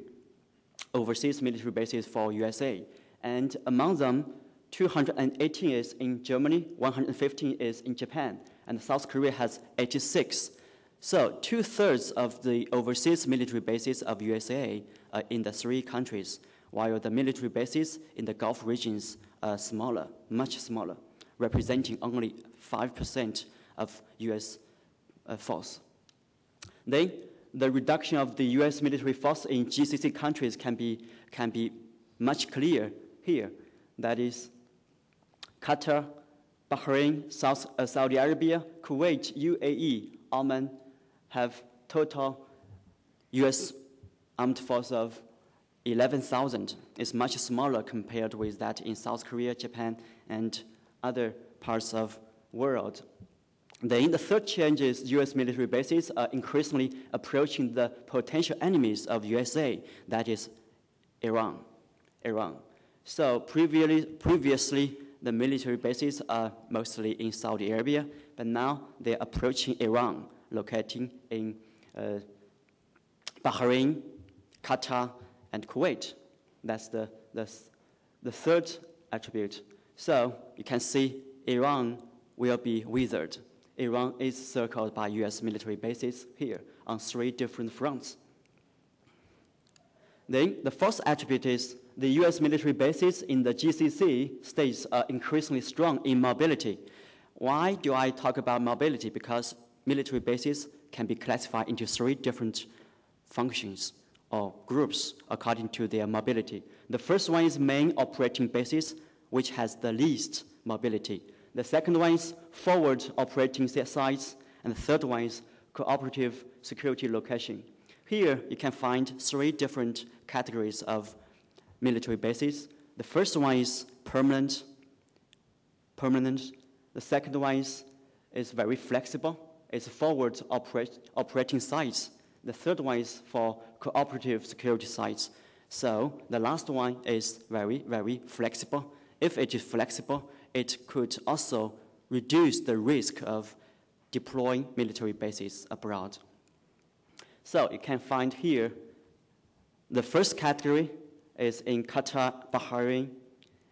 overseas military bases for USA, and among them, 218 is in Germany, 115 is in Japan, and South Korea has 86. So 2/3 of the overseas military bases of USA are in the 3 countries, while the military bases in the Gulf regions are smaller, much smaller, representing only 5% of US force. Then, the reduction of the US military force in GCC countries can be much clearer here. That is, Qatar, Bahrain, Saudi Arabia, Kuwait, UAE, Oman have total US armed force of 11,000. It's much smaller compared with that in South Korea, Japan, and other parts of the world. Then the third change is US military bases are increasingly approaching the potential enemies of USA, that is Iran. So previously, the military bases are mostly in Saudi Arabia, but now they're approaching Iran, locating in Bahrain, Qatar, and Kuwait. That's the third attribute. So you can see Iran will be withered. Iran is circled by US military bases here on 3 different fronts. Then the fourth attribute is the US military bases in the GCC states are increasingly strong in mobility. Why do I talk about mobility? Because military bases can be classified into 3 different functions or groups according to their mobility. The first one is main operating bases, which has the least mobility. The second one is forward operating sites, and the third one is cooperative security location. Here, you can find 3 different categories of military bases. The first one is permanent. The second one is very flexible. It's forward operating sites. The third one is for cooperative security sites. So the last one is very, very flexible. If it is flexible, it could also reduce the risk of deploying military bases abroad. So you can find here, the first category is in Qatar, Bahrain,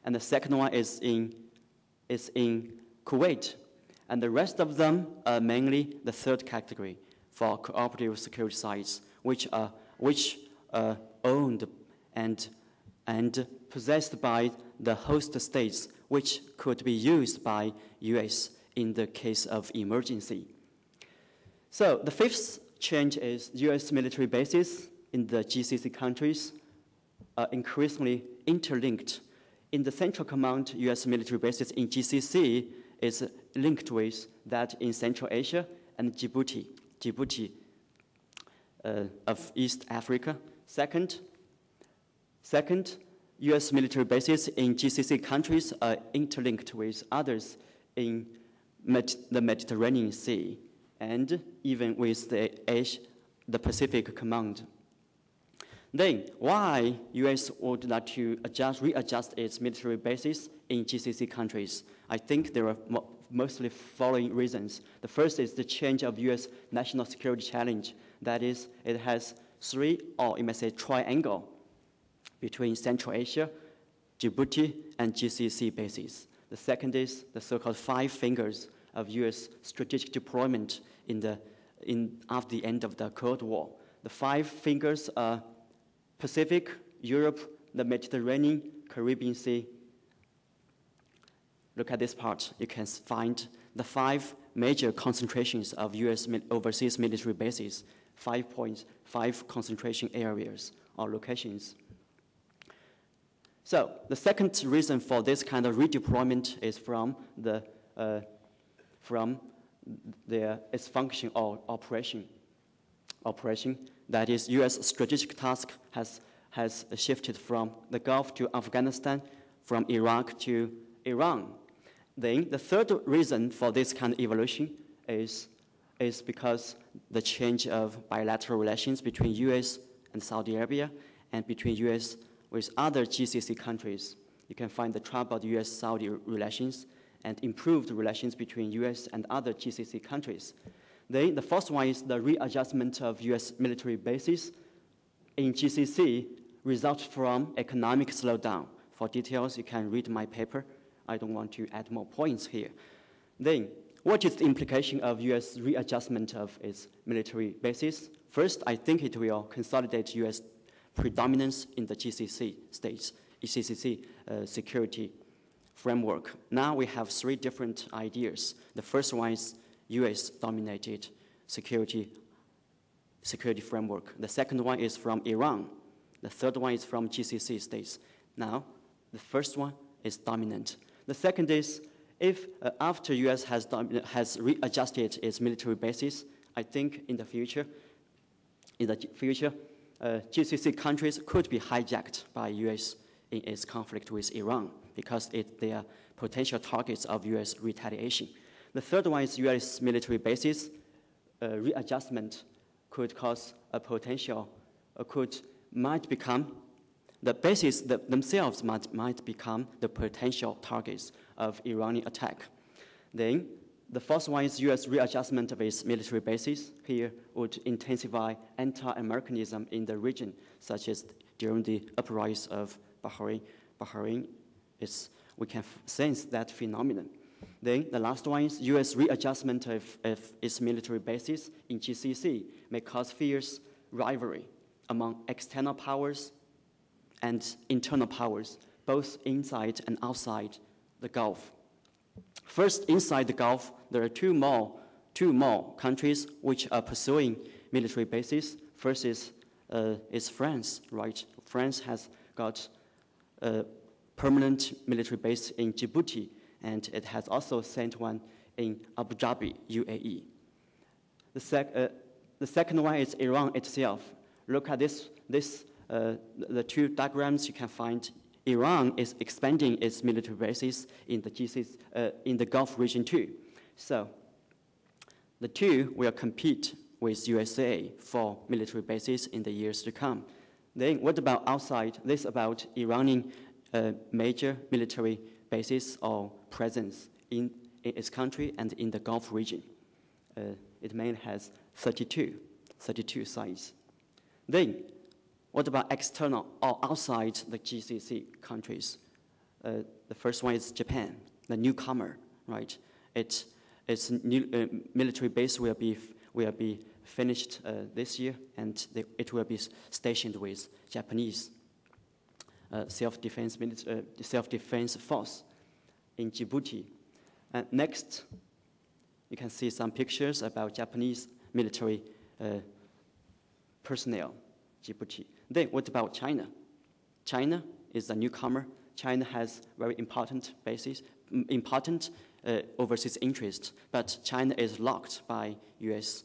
and the second one is in Kuwait. And the rest of them are mainly the third category for cooperative security sites, which are owned and possessed by the host states, which could be used by US in the case of emergency. So the fifth change is US military bases in the GCC countries are increasingly interlinked. In the Central Command, US military bases in GCC is linked with that in Central Asia and Djibouti of East Africa. Second, US military bases in GCC countries are interlinked with others in the Mediterranean Sea and even with the Pacific Command. Then, why US would like to readjust its military bases in GCC countries? I think there are mostly following reasons. The first is the change of US national security challenge. That is, it has 3, or you may say triangle, between Central Asia, Djibouti, and GCC bases. The second is the so-called 5 fingers of US strategic deployment after the end of the Cold War. The 5 fingers are Pacific, Europe, the Mediterranean, Caribbean Sea. Look at this part. You can find the 5 major concentrations of US overseas military bases, 5 concentration areas or locations. So the second reason for this kind of redeployment is from its function or operation. That is, U.S. strategic task has shifted from the Gulf to Afghanistan, from Iraq to Iran. Then the third reason for this kind of evolution is because the change of bilateral relations between U.S. and Saudi Arabia and between U.S. with other GCC countries. You can find the troubled U.S.-Saudi relations and improved relations between U.S. and other GCC countries. Then the fourth one is the readjustment of U.S. military bases in GCC results from economic slowdown. For details, you can read my paper I don't want to add more points here. Then, what is the implication of U.S. readjustment of its military bases? First, I think it will consolidate U.S. predominance in the GCC states, GCC security framework. Now we have three different ideas. The first one is U.S.-dominated security framework. The second one is from Iran. The third one is from GCC states. Now, the first one is dominant. The second is, if after U.S. has readjusted its military bases, I think in the future, GCC countries could be hijacked by U.S. in its conflict with Iran because they are potential targets of U.S. retaliation. The third one is U.S. military bases readjustment could cause a potential, might become, the bases themselves might become the potential targets of Iranian attack. Then, the fourth one is U.S. readjustment of its military bases. Here would intensify anti-Americanism in the region, such as during the uprise of Bahrain. We can sense that phenomenon. Then the last one is U.S. readjustment of its military bases in GCC may cause fierce rivalry among external powers and internal powers, both inside and outside the Gulf. First, inside the Gulf, there are two more countries which are pursuing military bases. First is France, right? France has got a permanent military base in Djibouti, and it has also sent one in Abu Dhabi, UAE. The second one is Iran itself. Look at the two diagrams you can find. Iran is expanding its military bases in the Gulf region too. So the two will compete with USA for military bases in the years to come. Then what about outside? This about Iranian major military bases or presence in its country and in the Gulf region. It mainly has 32 sites. Then, what about external or outside the GCC countries? The first one is Japan, the newcomer, right? Its new military base will be finished this year, and it will be stationed with Japanese self-defense force in Djibouti. Next, you can see some pictures about Japanese military personnel, Djibouti. Then what about China? China is a newcomer. China has very important bases, important overseas interests, but China is locked by U.S.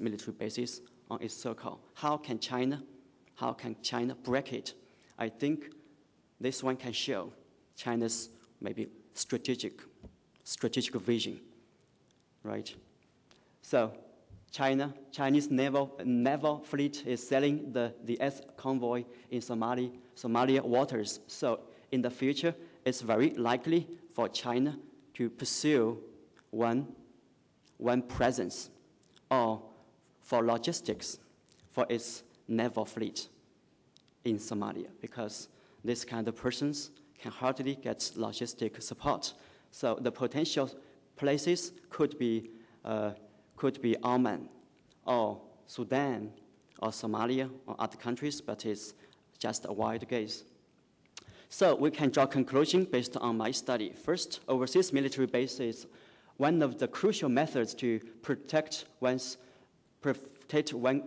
military bases on its circle. How can China break it? I think this one can show China's maybe strategic vision, right? So Chinese naval fleet is sailing the S convoy in Somalia waters. So in the future, it's very likely for China to pursue one presence or for logistics for its naval fleet in Somalia, because this kind of persons can hardly get logistic support. So the potential places could be Oman or Sudan or Somalia or other countries, but it's just a wide guess. So we can draw conclusion based on my study. First, overseas military base is one of the crucial methods to protect one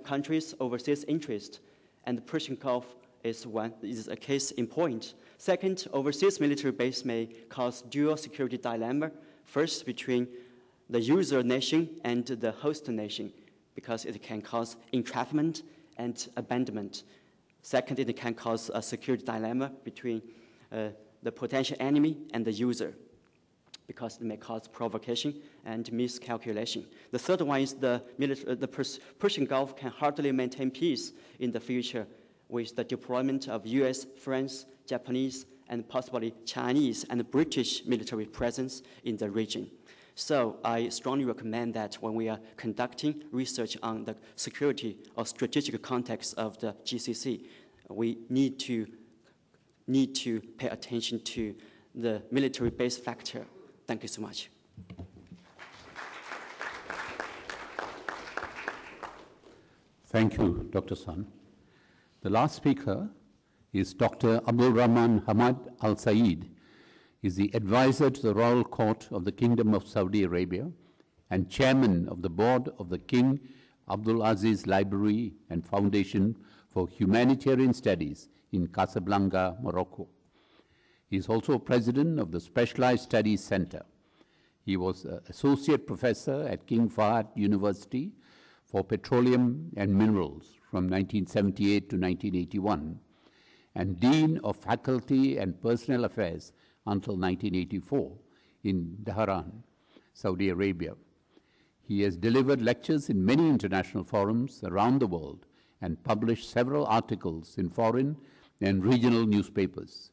country's overseas interest, and the Persian Gulf is a case in point. Second, overseas military base may cause dual security dilemma, first between the user nation and the host nation, because it can cause entrapment and abandonment. Second, it can cause a security dilemma between the potential enemy and the user, because it may cause provocation and miscalculation. The third one is the Persian Gulf can hardly maintain peace in the future with the deployment of US, France, Japanese, and possibly Chinese and British military presence in the region. So I strongly recommend that when we are conducting research on the security or strategic context of the GCC, we need to pay attention to the military base factor. Thank you so much.
Thank you, Dr. Sun. The last speaker is Dr. Abdulrahman Hamad Al-Saeed. He is the advisor to the Royal Court of the Kingdom of Saudi Arabia and chairman of the board of the King Abdulaziz Library and Foundation for Humanitarian Studies in Casablanca, Morocco. He is also president of the Specialized Studies Center. He was associate professor at King Fahd University for Petroleum and Minerals from 1978 to 1981, and Dean of Faculty and Personnel Affairs until 1984 in Dhahran, Saudi Arabia. He has delivered lectures in many international forums around the world and published several articles in foreign and regional newspapers.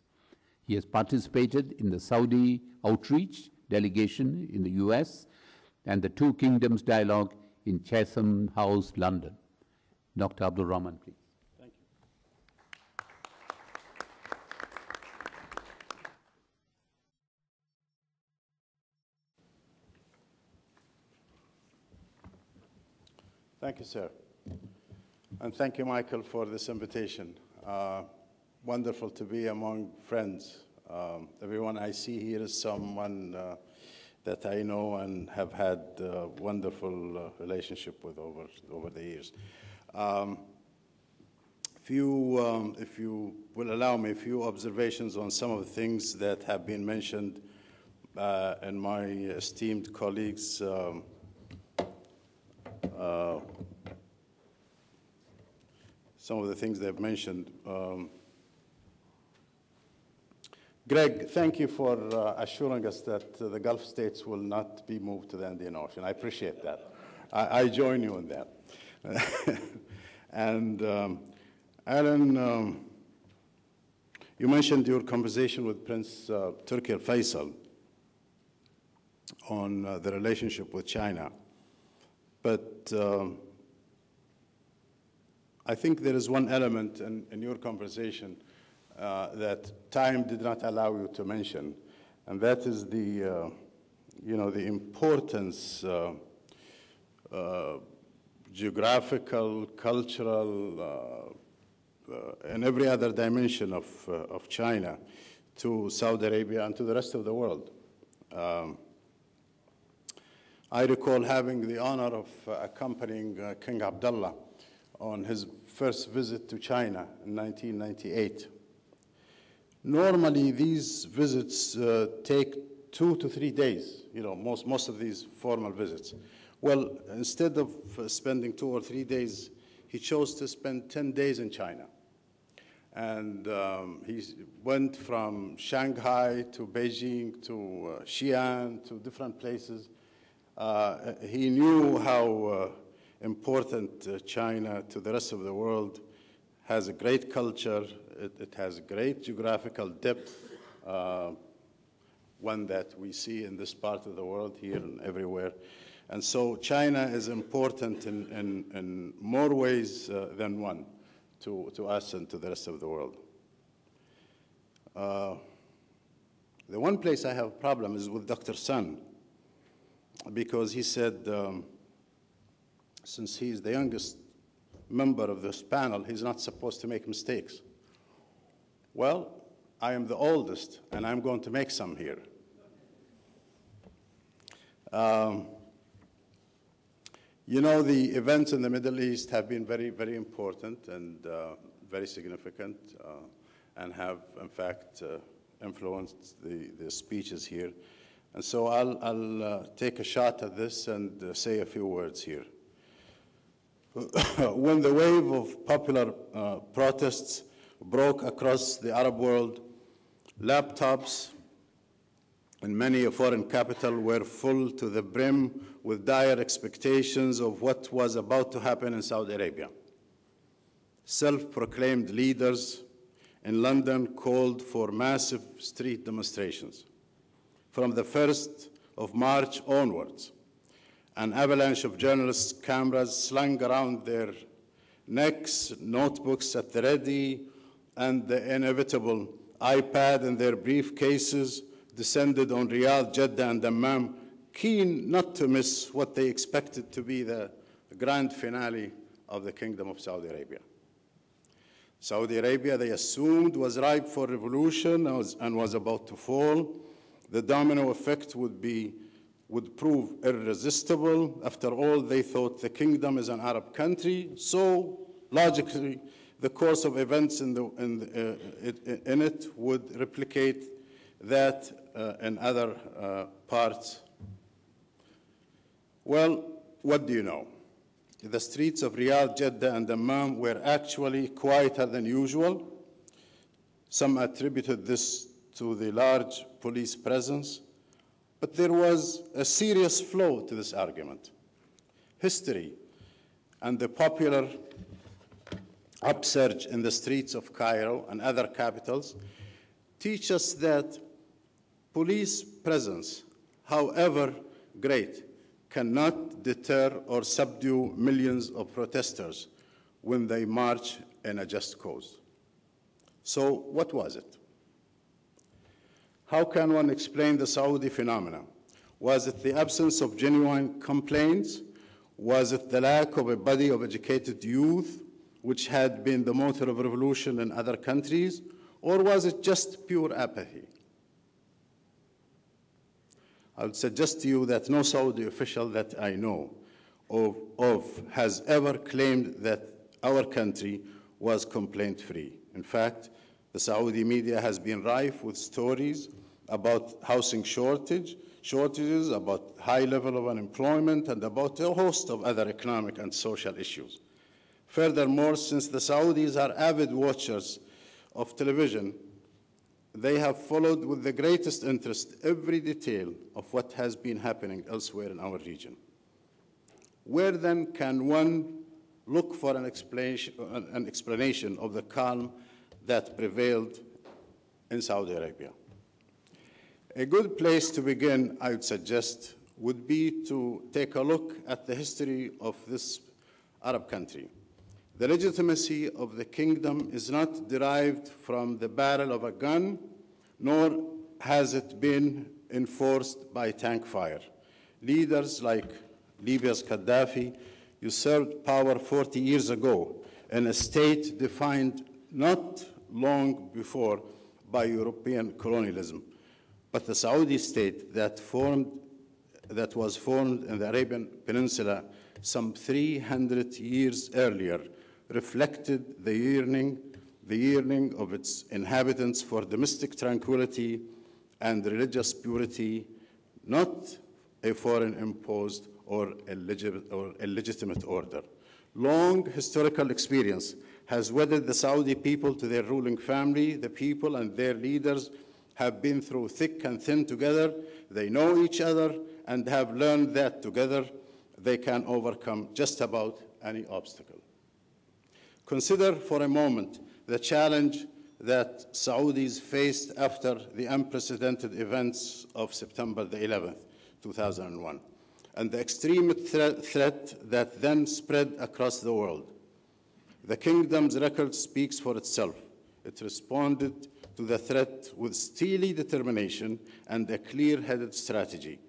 He has participated in the Saudi Outreach Delegation in the US and the Two Kingdoms Dialogue in Chatham House, London. Dr. Abdulrahman, please.
Thank you. Thank you, sir. And thank you, Michael, for this invitation. Wonderful to be among friends. Everyone I see here is someone that I know and have had a wonderful relationship with over the years. If you will allow me a few observations on some of the things that have been mentioned and my esteemed colleagues some of the things they've mentioned. Greg, thank you for assuring us that the Gulf states will not be moved to the Indian Ocean. I appreciate that. I join you in that. And Alain, you mentioned your conversation with Prince Turki Faisal on the relationship with China. But I think there is one element in your conversation that time did not allow you to mention, and that is the importance, geographical, cultural, and every other dimension of China to Saudi Arabia and to the rest of the world. I recall having the honor of accompanying King Abdullah on his first visit to China in 1998. Normally, these visits take 2 to 3 days, most of these formal visits. Well, instead of spending 2 or 3 days, he chose to spend 10 days in China. And he went from Shanghai to Beijing to Xi'an to different places. He knew how important China to the rest of the world, has a great culture, it has great geographical depth, one that we see in this part of the world here and everywhere. And so China is important in more ways than one to us and to the rest of the world. The one place I have a problem is with Dr. Sun, because he said, since he's the youngest member of this panel, he's not supposed to make mistakes. Well, I am the oldest, and I'm going to make some here. The events in the Middle East have been very, very important and very significant and have, in fact, influenced the speeches here. And so I'll take a shot at this and say a few words here. When the wave of popular protests broke across the Arab world, laptops in many a foreign capital were full to the brim with dire expectations of what was about to happen in Saudi Arabia. Self-proclaimed leaders in London called for massive street demonstrations. From the 1st of March onwards, an avalanche of journalists' cameras slung around their necks, notebooks at the ready, and the inevitable iPad in their briefcases descended on Riyadh, Jeddah, and Dammam, keen not to miss what they expected to be the grand finale of the Kingdom of Saudi Arabia. Saudi Arabia, they assumed, was ripe for revolution and was about to fall. The domino effect would prove irresistible. After all, they thought the kingdom is an Arab country, so logically, the course of events in it would replicate that in other parts. Well, what do you know? The streets of Riyadh, Jeddah, and Dammam were actually quieter than usual. Some attributed this to the large police presence, but there was a serious flaw to this argument. History and the popular upsurge in the streets of Cairo and other capitals teach us that police presence, however great, cannot deter or subdue millions of protesters when they march in a just cause. So what was it? How can one explain the Saudi phenomena? Was it the absence of genuine complaints? Was it the lack of a body of educated youth, which had been the motor of revolution in other countries? Or was it just pure apathy? I would suggest to you that no Saudi official that I know of has ever claimed that our country was complaint-free. In fact, the Saudi media has been rife with stories about housing shortages, about high level of unemployment, and about a host of other economic and social issues. Furthermore, since the Saudis are avid watchers of television, they have followed with the greatest interest every detail of what has been happening elsewhere in our region. Where then can one look for an explanation of the calm that prevailed in Saudi Arabia? A good place to begin, I would suggest, would be to take a look at the history of this Arab country. The legitimacy of the kingdom is not derived from the barrel of a gun, nor has it been enforced by tank fire. Leaders like Libya's Gaddafi usurped power 40 years ago in a state defined not long before by European colonialism, but the Saudi state that was formed in the Arabian Peninsula some 300 years earlier reflected the yearning of its inhabitants for domestic tranquility and religious purity, not a foreign-imposed or illegitimate order. Long historical experience has wedded the Saudi people to their ruling family. The people and their leaders have been through thick and thin together. They know each other and have learned that together they can overcome just about any obstacle. Consider for a moment the challenge that Saudis faced after the unprecedented events of September the 11th, 2001, and the extreme threat that then spread across the world. The kingdom's record speaks for itself. It responded to the threat with steely determination and a clear-headed strategy.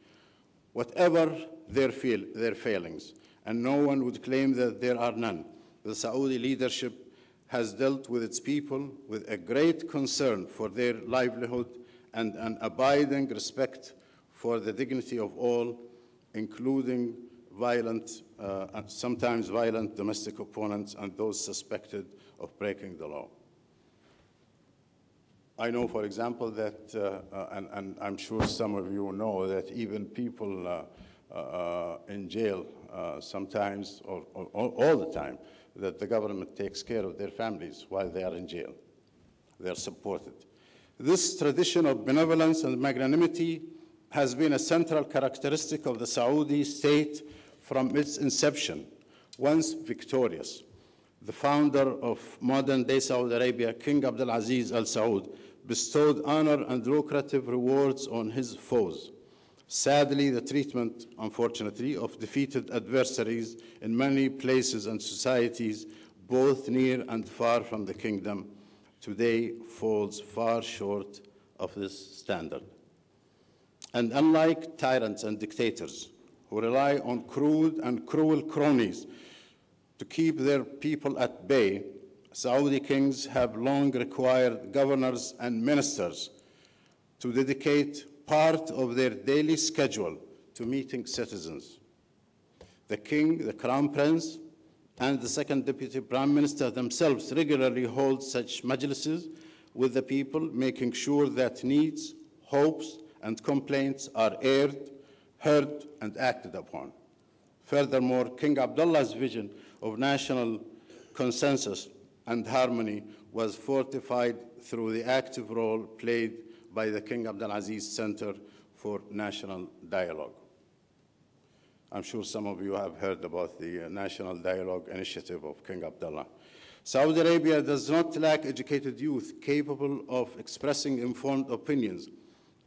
Whatever their failings, and no one would claim that there are none, the Saudi leadership has dealt with its people with a great concern for their livelihood and an abiding respect for the dignity of all, including violent, sometimes violent domestic opponents and those suspected of breaking the law. I know, for example, that, and I'm sure some of you know, that even people in jail sometimes, or all the time, that the government takes care of their families while they are in jail. They are supported. This tradition of benevolence and magnanimity has been a central characteristic of the Saudi state from its inception. Once victorious, the founder of modern-day Saudi Arabia, King Abdulaziz Al-Saud, bestowed honor and lucrative rewards on his foes. Sadly, the treatment, unfortunately, of defeated adversaries in many places and societies, both near and far from the kingdom, today falls far short of this standard. And unlike tyrants and dictators who rely on crude and cruel cronies to keep their people at bay, Saudi kings have long required governors and ministers to dedicate part of their daily schedule to meeting citizens. The king, the crown prince, and the second deputy prime minister themselves regularly hold such majlises with the people, making sure that needs, hopes, and complaints are aired, heard, and acted upon. Furthermore, King Abdullah's vision of national consensus and harmony was fortified through the active role played by the King Abdulaziz Center for National Dialogue. I'm sure some of you have heard about the National Dialogue Initiative of King Abdullah. Saudi Arabia does not lack educated youth capable of expressing informed opinions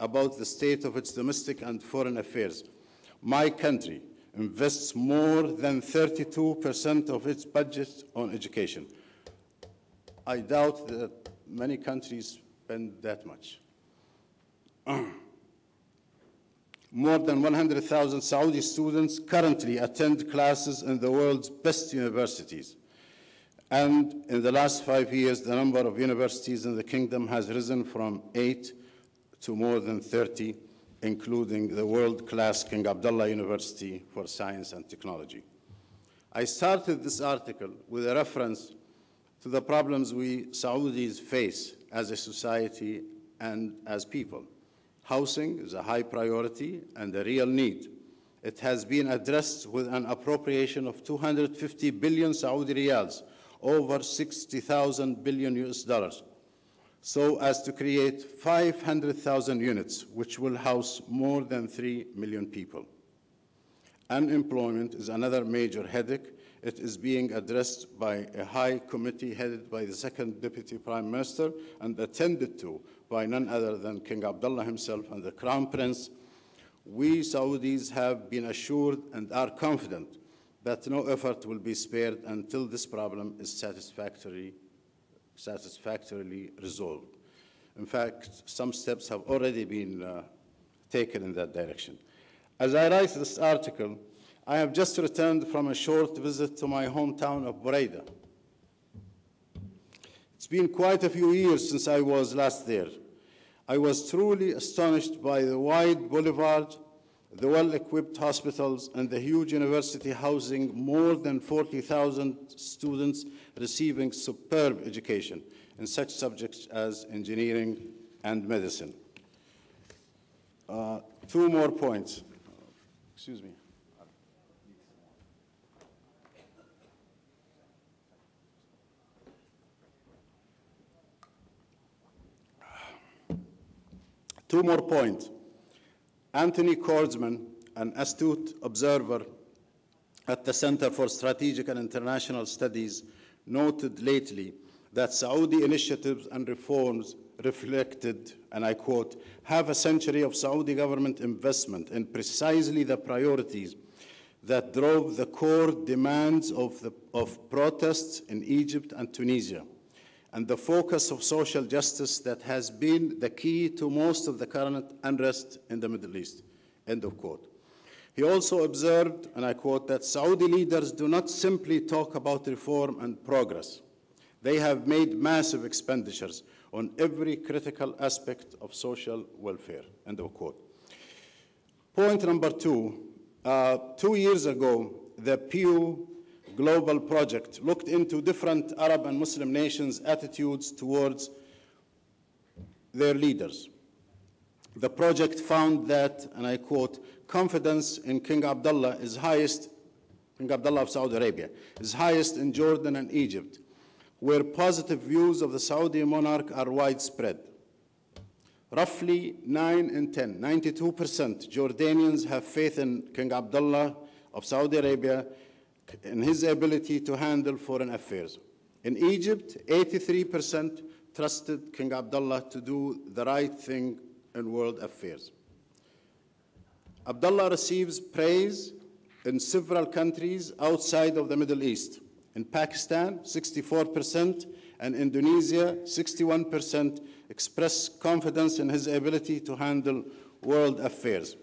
about the state of its domestic and foreign affairs. My country invests more than 32% of its budget on education. I doubt that many countries spend that much. More than 100,000 Saudi students currently attend classes in the world's best universities. And in the last 5 years, the number of universities in the kingdom has risen from 8 to more than 30, including the world-class King Abdullah University for Science and Technology. I started this article with a reference to the problems we Saudis face as a society and as people. Housing is a high priority and a real need. It has been addressed with an appropriation of 250 billion Saudi riyals, over 60,000 billion US dollars, so as to create 500,000 units, which will house more than 3 million people. Unemployment is another major headache. It is being addressed by a high committee headed by the second deputy prime minister and attended to by none other than King Abdullah himself and the crown prince. We Saudis have been assured and are confident that no effort will be spared until this problem is satisfactorily resolved. In fact, some steps have already been taken in that direction. As I write this article, I have just returned from a short visit to my hometown of Buraida. It's been quite a few years since I was last there. I was truly astonished by the wide boulevard, the well-equipped hospitals, and the huge university housing more than 40,000 students receiving superb education in such subjects as engineering and medicine. 2 more points. Excuse me. Two more points. Anthony Kordsman, an astute observer at the Center for Strategic and International Studies, noted lately that Saudi initiatives and reforms reflected, and I quote, half a century of Saudi government investment in precisely the priorities that drove the core demands of protests in Egypt and Tunisia, and the focus of social justice that has been the key to most of the current unrest in the Middle East, end of quote. He also observed, and I quote, that Saudi leaders do not simply talk about reform and progress. They have made massive expenditures on every critical aspect of social welfare, end of quote. Point number 2, 2 years ago, the Pew Global Project looked into different Arab and Muslim nations' attitudes towards their leaders. The project found that, and I quote, confidence in King Abdullah is highest, King Abdullah of Saudi Arabia, is highest in Jordan and Egypt, where positive views of the Saudi monarch are widespread. Roughly 9 in 10, 92% Jordanians have faith in King Abdullah of Saudi Arabia in his ability to handle foreign affairs. In Egypt, 83% trusted King Abdullah to do the right thing in world affairs. Abdullah receives praise in several countries outside of the Middle East. In Pakistan, 64%, and Indonesia, 61% express confidence in his ability to handle world affairs.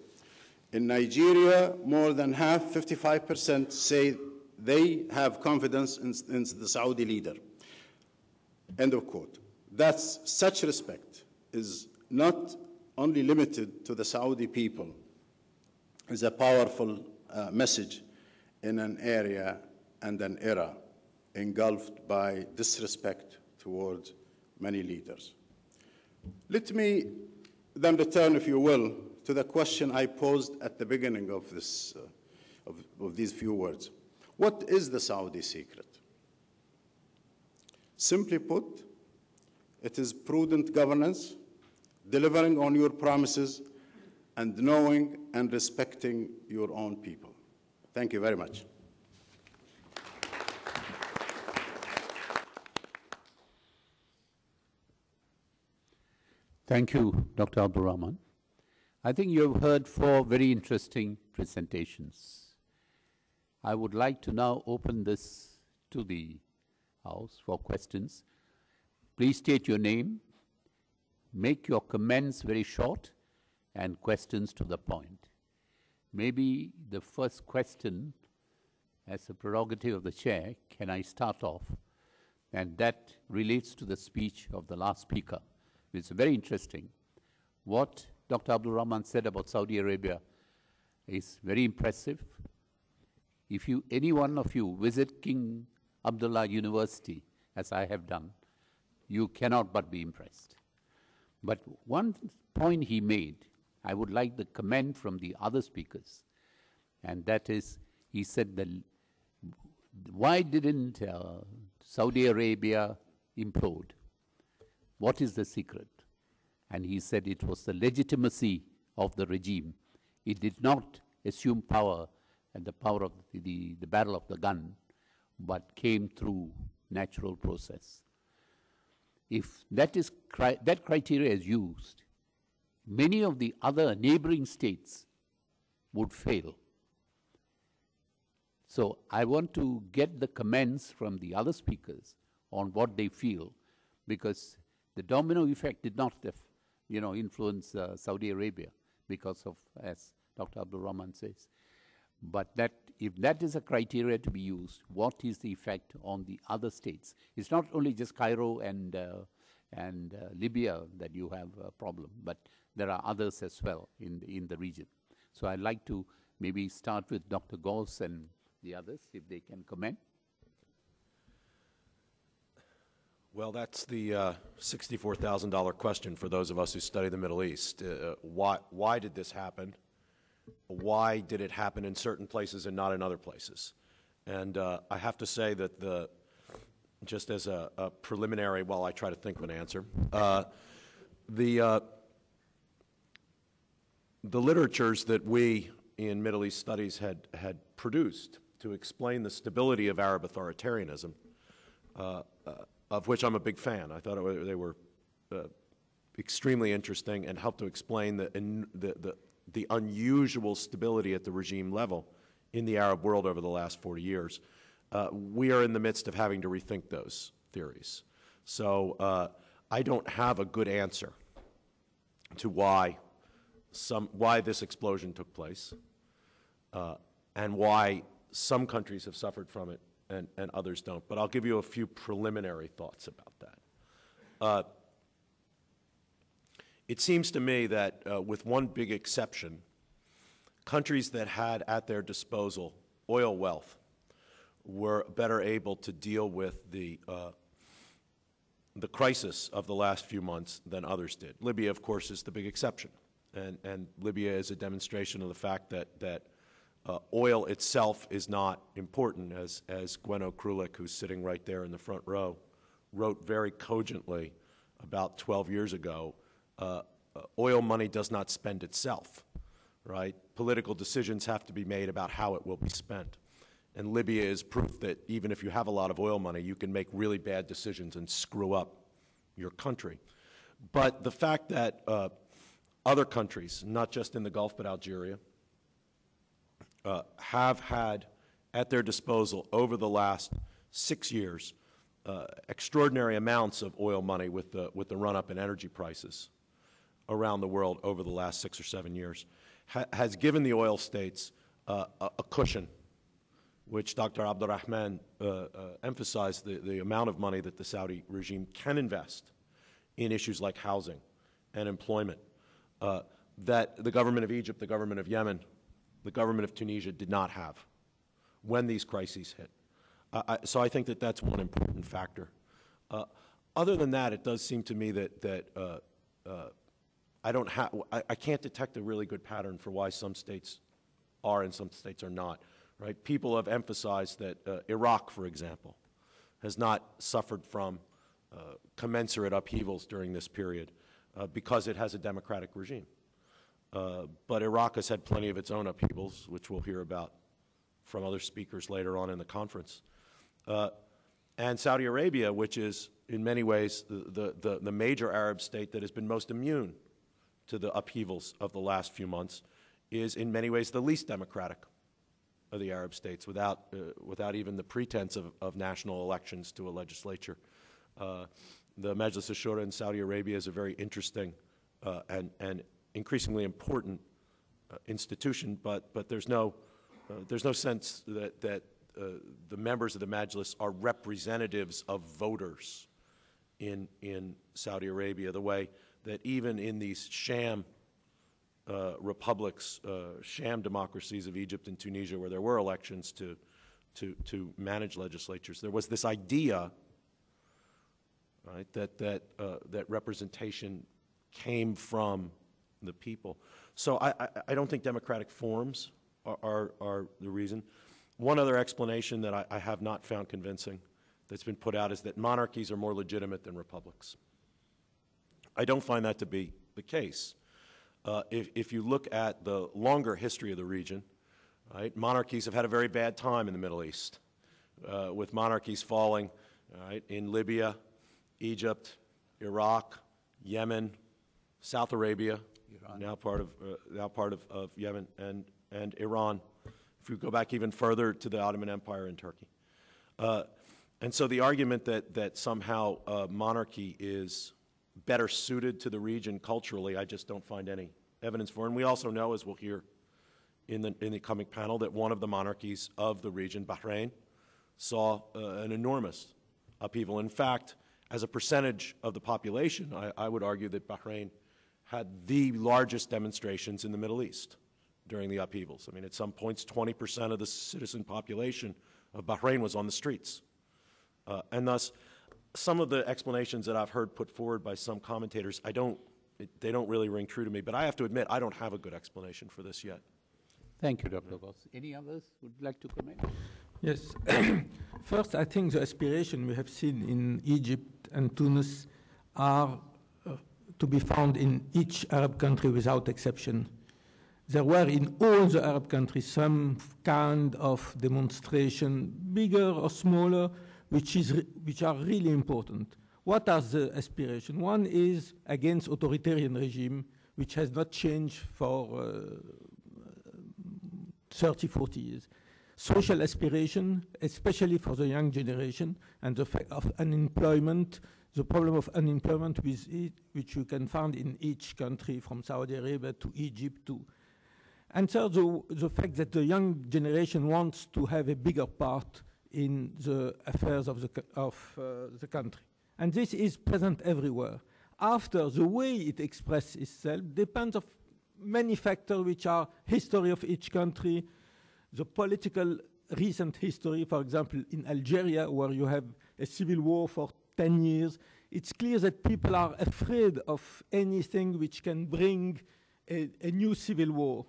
In Nigeria, more than half, 55%, say they have confidence in the Saudi leader. End of quote. That's such respect is not only limited to the Saudi people, is a powerful message in an area and an era engulfed by disrespect towards many leaders. Let me then return, if you will, to the question I posed at the beginning of this, of these few words. What is the Saudi secret? Simply put, it is prudent governance, delivering on your promises, and knowing and respecting your own people. Thank you very much.
Thank you, Dr. Abdulrahman. I think you have heard 4 very interesting presentations. I would like to now open this to the House for questions. Please state your name, make your comments very short, and questions to the point. Maybe the first question, as a prerogative of the chair, can I start off? And that relates to the speech of the last speaker. It's very interesting. What Dr. Abdulrahman said about Saudi Arabia is very impressive. If any one of you visit King Abdullah University, as I have done, you cannot but be impressed. But one point he made, I would like the comment from the other speakers, and that is, he said, why didn't Saudi Arabia implode? What is the secret? And he said it was the legitimacy of the regime. It did not assume power at the power of the battle of the gun, but came through natural process. If that criteria is used, many of the other neighboring states would fail. So I want to get the comments from the other speakers on what they feel, because the domino effect did not, influence Saudi Arabia because of, as Dr. Abdulrahman says. But if that is a criteria to be used, what is the effect on the other states? It's not only just Cairo and Libya that you have a problem, but there are others as well in the region. So I'd like to maybe start with Dr. Gause and the others, if they can comment.
Well, that's the $64,000 question for those of us who study the Middle East. Why did this happen? Why did it happen in certain places and not in other places? And I have to say that just as a preliminary, while I try to think of an answer, the literatures that we in Middle East studies had produced to explain the stability of Arab authoritarianism, of which I'm a big fan. I thought they were extremely interesting and helped to explain the unusual stability at the regime level in the Arab world over the last 40 years. We are in the midst of having to rethink those theories. So I don't have a good answer to why this explosion took place and why some countries have suffered from it and others don't. But I'll give you a few preliminary thoughts about that. It seems to me that with one big exception, countries that had at their disposal oil wealth were better able to deal with the crisis of the last few months than others did. Libya, of course, is the big exception. And Libya is a demonstration of the fact that oil itself is not important, as Gweno Krulik, who's sitting right there in the front row, wrote very cogently about 12 years ago. Oil money does not spend itself, right? Political decisions have to be made about how it will be spent. And Libya is proof that even if you have a lot of oil money, you can make really bad decisions and screw up your country. But the fact that other countries, not just in the Gulf but Algeria, have had at their disposal over the last 6 years extraordinary amounts of oil money with the run-up in energy prices around the world over the last 6 or 7 years, has given the oil states a cushion, which Dr. Abdulrahman emphasized, the amount of money that the Saudi regime can invest in issues like housing and employment, that the government of Egypt, the government of Yemen, the government of Tunisia did not have when these crises hit. So I think that that's one important factor. Other than that, it does seem to me that I can't detect a really good pattern for why some states are and some states are not. Right? People have emphasized that Iraq, for example, has not suffered from commensurate upheavals during this period because it has a democratic regime. But Iraq has had plenty of its own upheavals, which we'll hear about from other speakers later on in the conference. And Saudi Arabia, which is in many ways the major Arab state that has been most immune to the upheavals of the last few months, is in many ways the least democratic of the Arab states, without even the pretense of national elections to a legislature. The Majlis al-Shura in Saudi Arabia is a very interesting and increasingly important institution, but there's no sense that the members of the Majlis are representatives of voters in Saudi Arabia, the way that even in these sham republics, sham democracies of Egypt and Tunisia, where there were elections to manage legislatures, there was this idea, right, that representation came from the people. So I don't think democratic forms are the reason. One other explanation that I have not found convincing that's been put out is that monarchies are more legitimate than republics. I don't find that to be the case. If you look at the longer history of the region, right, monarchies have had a very bad time in the Middle East, with monarchies falling, right, in Libya, Egypt, Iraq, Yemen, South Arabia, now part of Yemen, and Iran. If you go back even further to the Ottoman Empire in Turkey. And so the argument that somehow monarchy is better suited to the region culturally, I just don't find any evidence for. And we also know, as we'll hear in the coming panel, that one of the monarchies of the region, Bahrain, saw an enormous upheaval. In fact, as a percentage of the population, I would argue that Bahrain had the largest demonstrations in the Middle East during the upheavals. I mean, at some points, 20% of the citizen population of Bahrain was on the streets. And thus, some of the explanations that I've heard put forward by some commentators, they don't really ring true to me. But I have to admit, I don't have a good explanation for this yet.
Thank you, Dr. Gause. Any others would like to comment?
Yes. First, I think the aspiration we have seen in Egypt and Tunis are to be found in each Arab country without exception. There were in all the Arab countries some kind of demonstration, bigger or smaller, which are really important. What are the aspirations? One is against authoritarian regime, which has not changed for 30, 40 years. Social aspiration, especially for the young generation, and the fact of unemployment, the problem of unemployment which you can find in each country, from Saudi Arabia to Egypt to. And third, the fact that the young generation wants to have a bigger part in the affairs of the country. And this is present everywhere. After, the way it expresses itself depends on many factors which are history of each country, the political recent history, for example, in Algeria, where you have a civil war for 10 years, it's clear that people are afraid of anything which can bring a new civil war.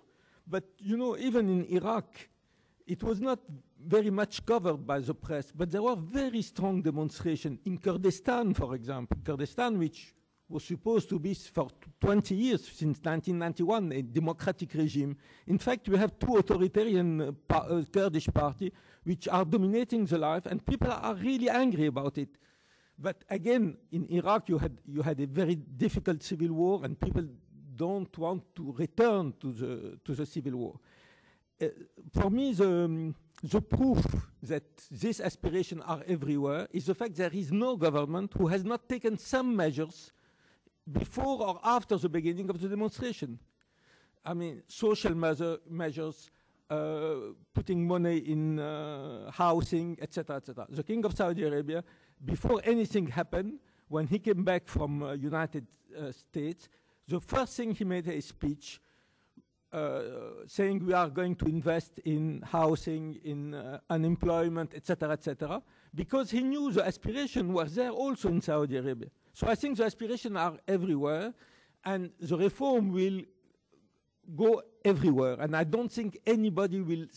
But, you know, even in Iraq, it was not very much covered by the press, but there were very strong demonstrations. In Kurdistan, for example, Kurdistan, which was supposed to be for 20 years, since 1991, a democratic regime. In fact, we have two authoritarian Kurdish parties which are dominating the life, and people are really angry about it. But again, in Iraq, you had a very difficult civil war, and people don't want to return to the civil war. for me, the proof that these aspirations are everywhere is the fact there is no government who has not taken some measures before or after the beginning of the demonstration. I mean, social measures, putting money in housing, etc., etc. The King of Saudi Arabia, before anything happened, when he came back from United States, the first thing he made a speech saying we are going to invest in housing, in unemployment, etc., because he knew the aspiration was there also in Saudi Arabia. So I think the aspirations are everywhere, and the reform will go everywhere. And I don't think anybody will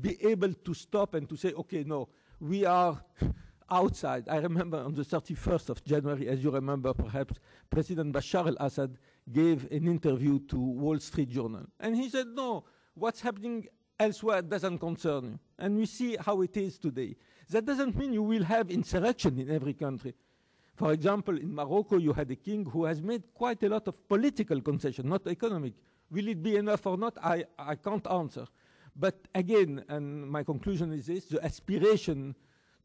be able to stop and to say, okay, no, we are outside. I remember on the 31st of January, as you remember perhaps, President Bashar al-Assad gave an interview to Wall Street Journal. And he said, no, what's happening elsewhere doesn't concern you. And we see how it is today. That doesn't mean you will have insurrection in every country. For example, in Morocco, you had a king who has made quite a lot of political concession, not economic. Will it be enough or not? I can't answer. But again, and my conclusion is this, the aspiration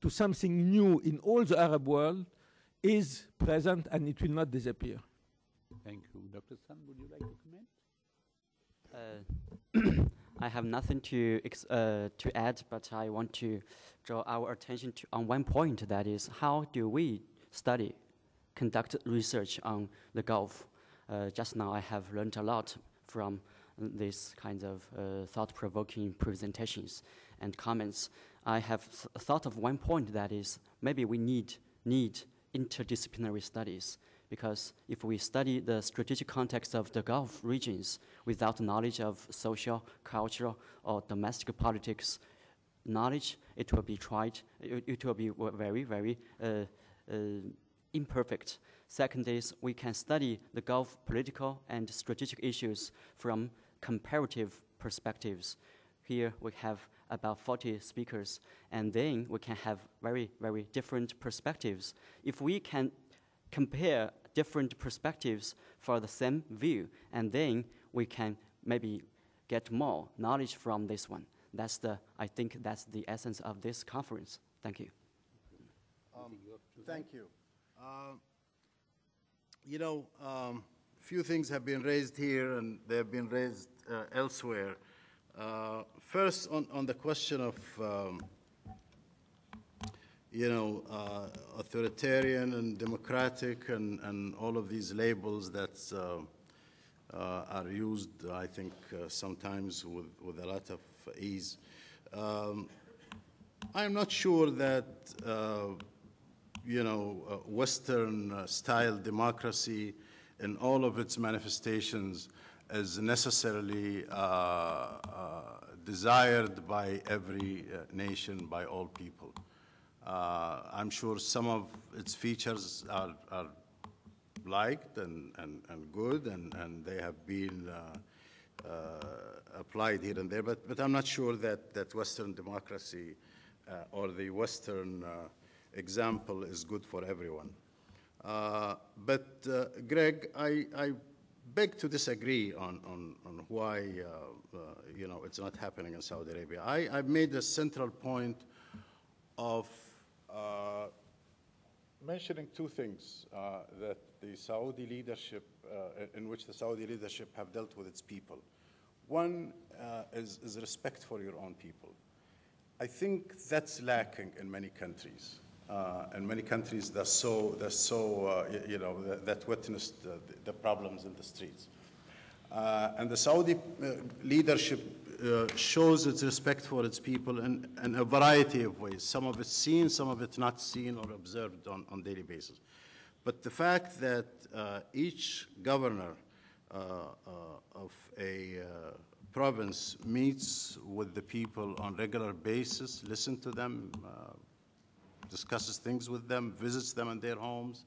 to something new in all the Arab world is present and it will not disappear.
Thank you. Dr. Sun, would you like to comment?
I have nothing to add, but I want to draw our attention on one point, that is, how do we conduct research on the Gulf? Just now I have learned a lot from these kinds of thought-provoking presentations and comments. I have thought of one point, that is, maybe we need interdisciplinary studies, because if we study the strategic context of the Gulf regions without knowledge of social, cultural, or domestic politics knowledge, it will be very, very imperfect. Second is, we can study the Gulf political and strategic issues from comparative perspectives. Here we have about 40 speakers, and then we can have very, very different perspectives. If we can compare different perspectives for the same view, and then we can maybe get more knowledge from this one. I think that's the essence of this conference. Thank you.
Thank you. Few things have been raised here, and they have been raised elsewhere. First, on the question of, authoritarian and democratic and all of these labels that are used, I think, sometimes with a lot of ease. I'm not sure that, Western-style democracy in all of its manifestations is necessarily desired by every nation, by all people. I'm sure some of its features are liked and good, and they have been applied here and there, but I'm not sure that Western democracy or the Western example is good for everyone. But Greg, I beg to disagree on why it's not happening in Saudi Arabia. I've made a central point of mentioning two things that the Saudi leadership, in which the Saudi leadership have dealt with its people. One is respect for your own people. I think that's lacking in many countries. In many countries, that witnessed the problems in the streets. And the Saudi leadership shows its respect for its people in a variety of ways. Some of it seen, some of it not seen or observed on daily basis. But the fact that each governor of a province meets with the people on regular basis, listen to them, discusses things with them, visits them in their homes,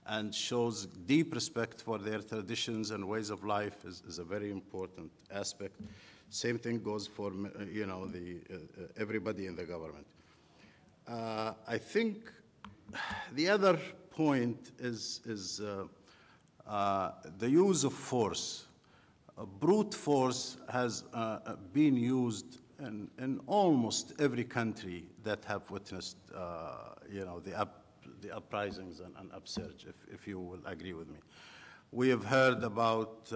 and shows deep respect for their traditions and ways of life is a very important aspect. Same thing goes for everybody in the government. I think the other point is the use of force brute force has been used in almost every country that have witnessed, the uprisings and upsurge, if you will agree with me. We have heard about,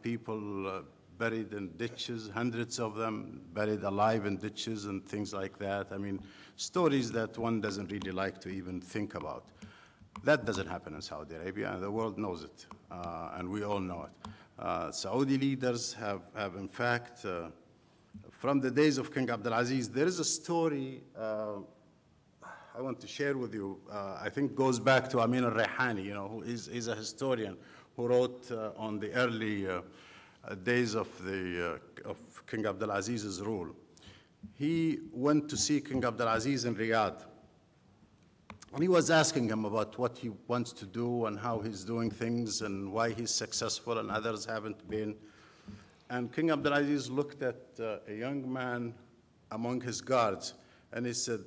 people buried in ditches, hundreds of them buried alive in ditches and things like that. I mean, stories that one doesn't really like to even think about. That doesn't happen in Saudi Arabia, and the world knows it, and we all know it. Saudi leaders have in fact, from the days of King Abdulaziz, there is a story I want to share with you. I think goes back to Amin al-Rayhani, who is a historian who wrote on the early days of King Abdulaziz's rule. He went to see King Abdulaziz in Riyadh, and he was asking him about what he wants to do and how he's doing things and why he's successful and others haven't been. And King Abdulaziz looked at a young man among his guards, and he said,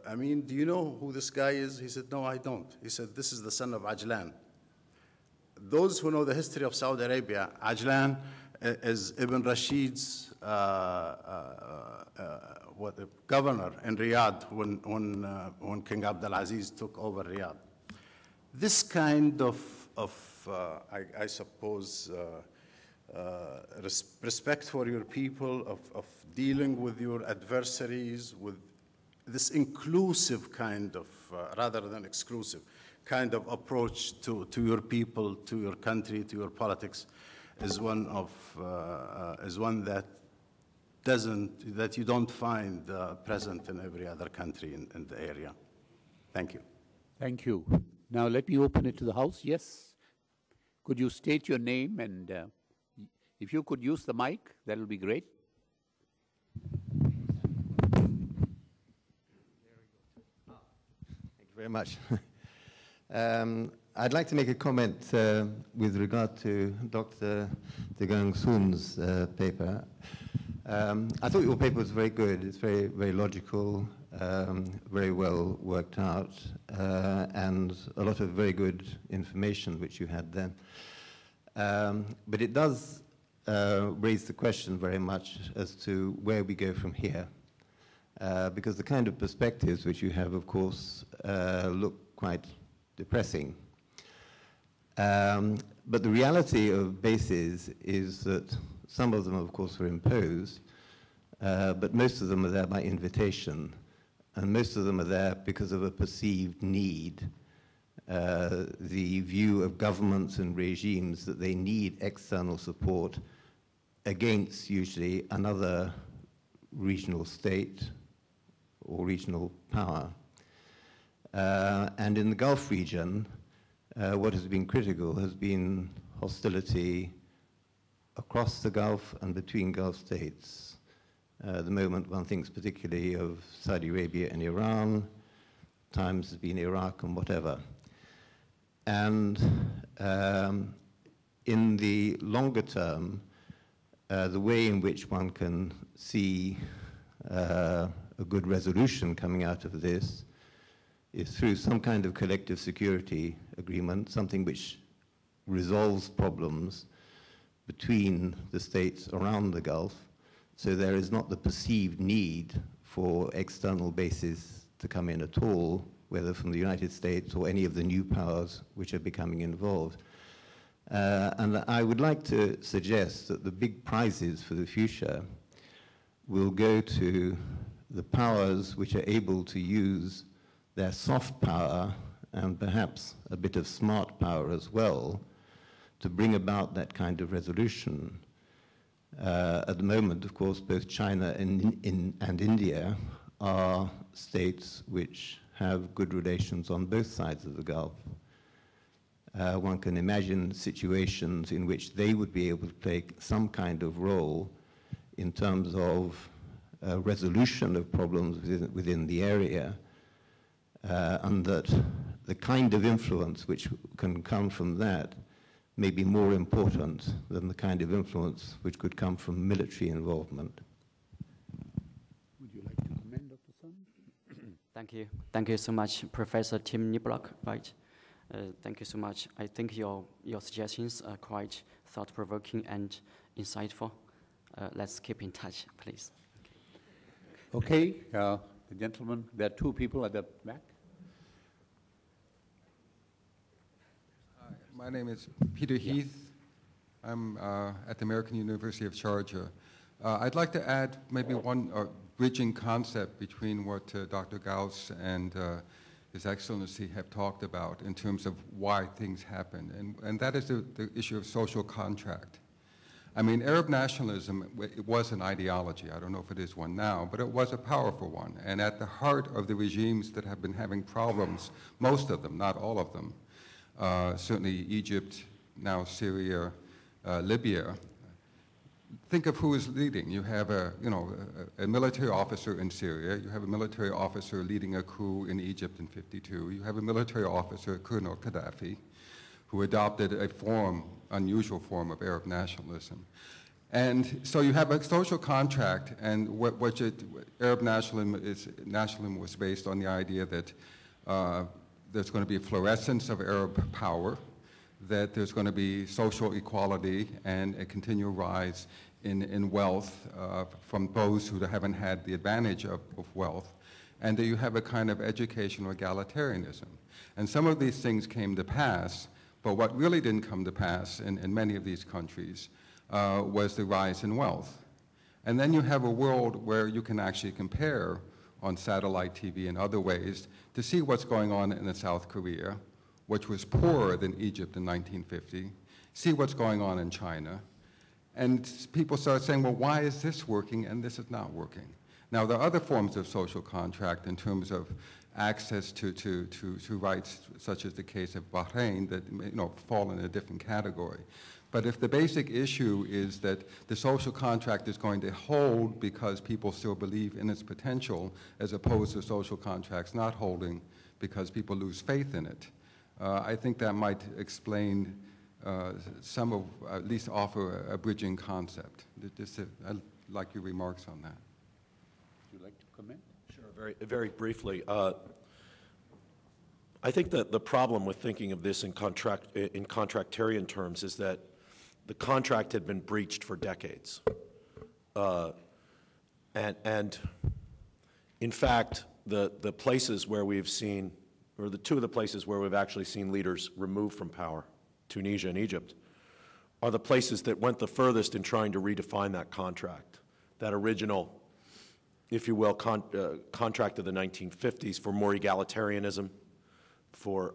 Amin, do you know who this guy is? He said, no, I don't. He said, this is the son of Ajlan. Those who know the history of Saudi Arabia, Ajlan is Ibn Rashid's governor in Riyadh when King Abdulaziz took over Riyadh. This kind of I suppose, respect for your people, of dealing with your adversaries, with this inclusive kind of, rather than exclusive, kind of approach to your people, to your country, to your politics, is one that you don't find present in every other country in the area. Thank you.
Thank you. Now let me open it to the House. Yes. Could you state your name, and if you could use the mic, that will be great.
Very much. I'd like to make a comment with regard to Dr. Degang Soon's paper. I thought your paper was very good. It's very, very logical, very well worked out, and a lot of very good information which you had there. But it does raise the question very much as to where we go from here. Because the kind of perspectives which you have, of course, look quite depressing. But the reality of bases is that some of them, of course, were imposed, but most of them are there by invitation, and most of them are there because of a perceived need, the view of governments and regimes that they need external support against, usually, another regional state or regional power. And in the Gulf region, what has been critical has been hostility across the Gulf and between Gulf states. The moment one thinks particularly of Saudi Arabia and Iran, times has been Iraq and whatever. And in the longer term, the way in which one can see a good resolution coming out of this is through some kind of collective security agreement, something which resolves problems between the states around the Gulf, so there is not the perceived need for external bases to come in at all, whether from the United States or any of the new powers which are becoming involved. And I would like to suggest that the big prizes for the future will go to the powers which are able to use their soft power and perhaps a bit of smart power as well to bring about that kind of resolution. At the moment, of course, both China and India are states which have good relations on both sides of the Gulf. One can imagine situations in which they would be able to play some kind of role in terms of resolution of problems within the area, and that the kind of influence which can come from that may be more important than the kind of influence which could come from military involvement.
Would you like to comment, Dr. Sun?
Thank you. Thank you so much, Professor Tim Niblock. Right. Thank you so much. I think your suggestions are quite thought-provoking and insightful. Let's keep in touch, please.
Okay, the gentleman, there are two people at the back.
Hi, my name is Peter Heath. I'm at the American University of Sharjah. I'd like to add maybe one bridging concept between what Dr. Gause and His Excellency have talked about in terms of why things happen, and that is the issue of social contract. I mean, Arab nationalism, it was an ideology. I don't know if it is one now, but it was a powerful one. And at the heart of the regimes that have been having problems, most of them, not all of them, certainly Egypt, now Syria, Libya, think of who is leading. You have a military officer in Syria. You have a military officer leading a coup in Egypt in '52. You have a military officer, Colonel Gaddafi, who adopted a unusual form of Arab nationalism. And so you have a social contract, and Arab nationalism was based on the idea that there's going to be a florescence of Arab power, that there's going to be social equality and a continual rise in wealth from those who haven't had the advantage of wealth, and that you have a kind of educational egalitarianism. And some of these things came to pass, but what really didn't come to pass in many of these countries was the rise in wealth. And then you have a world where you can actually compare on satellite TV and other ways to see what's going on in South Korea, which was poorer than Egypt in 1950, see what's going on in China. And people start saying, well, why is this working and this is not working? Now, there are other forms of social contract in terms of access to rights, such as the case of Bahrain, that fall in a different category. But if the basic issue is that the social contract is going to hold because people still believe in its potential, as opposed to social contracts not holding because people lose faith in it, I think that might explain some of, at least offer a bridging concept. I'd like your remarks on that.
Would you like to comment?
Sure, very briefly. I think that the problem with thinking of this in contractarian terms is that the contract had been breached for decades. And in fact, the places where we've seen, or the two of the places where we've actually seen leaders removed from power, Tunisia and Egypt, are the places that went the furthest in trying to redefine that contract, that original, if you will, contract of the 1950s for more egalitarianism, for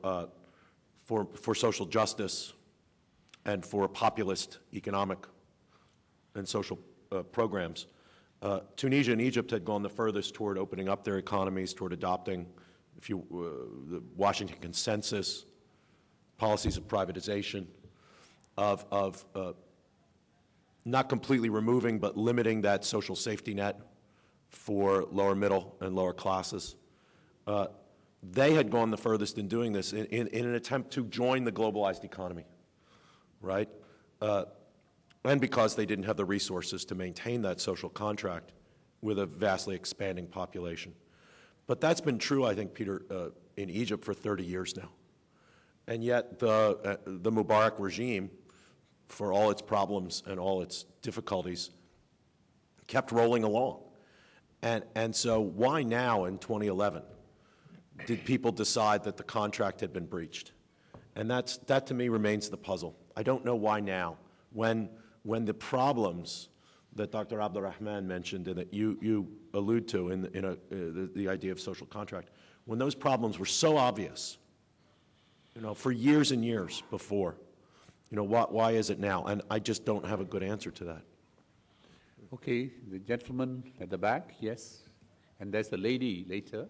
social justice, and for populist economic and social programs. Tunisia and Egypt had gone the furthest toward opening up their economies, toward adopting, the Washington Consensus, policies of privatization, of not completely removing, but limiting that social safety net for lower middle and lower classes. They had gone the furthest in doing this in an attempt to join the globalized economy, right? And because they didn't have the resources to maintain that social contract with a vastly expanding population. But that's been true, I think, Peter, in Egypt for 30 years now. And yet the Mubarak regime, for all its problems and all its difficulties, kept rolling along. And so why now in 2011 did people decide that the contract had been breached? And that to me remains the puzzle. I don't know why now, when the problems that Dr. Abdulrahman mentioned and that you allude to in the idea of social contract, when those problems were so obvious, for years and years before, why is it now? And I just don't have a good answer to that.
Okay, the gentleman at the back, yes. And there's the lady later.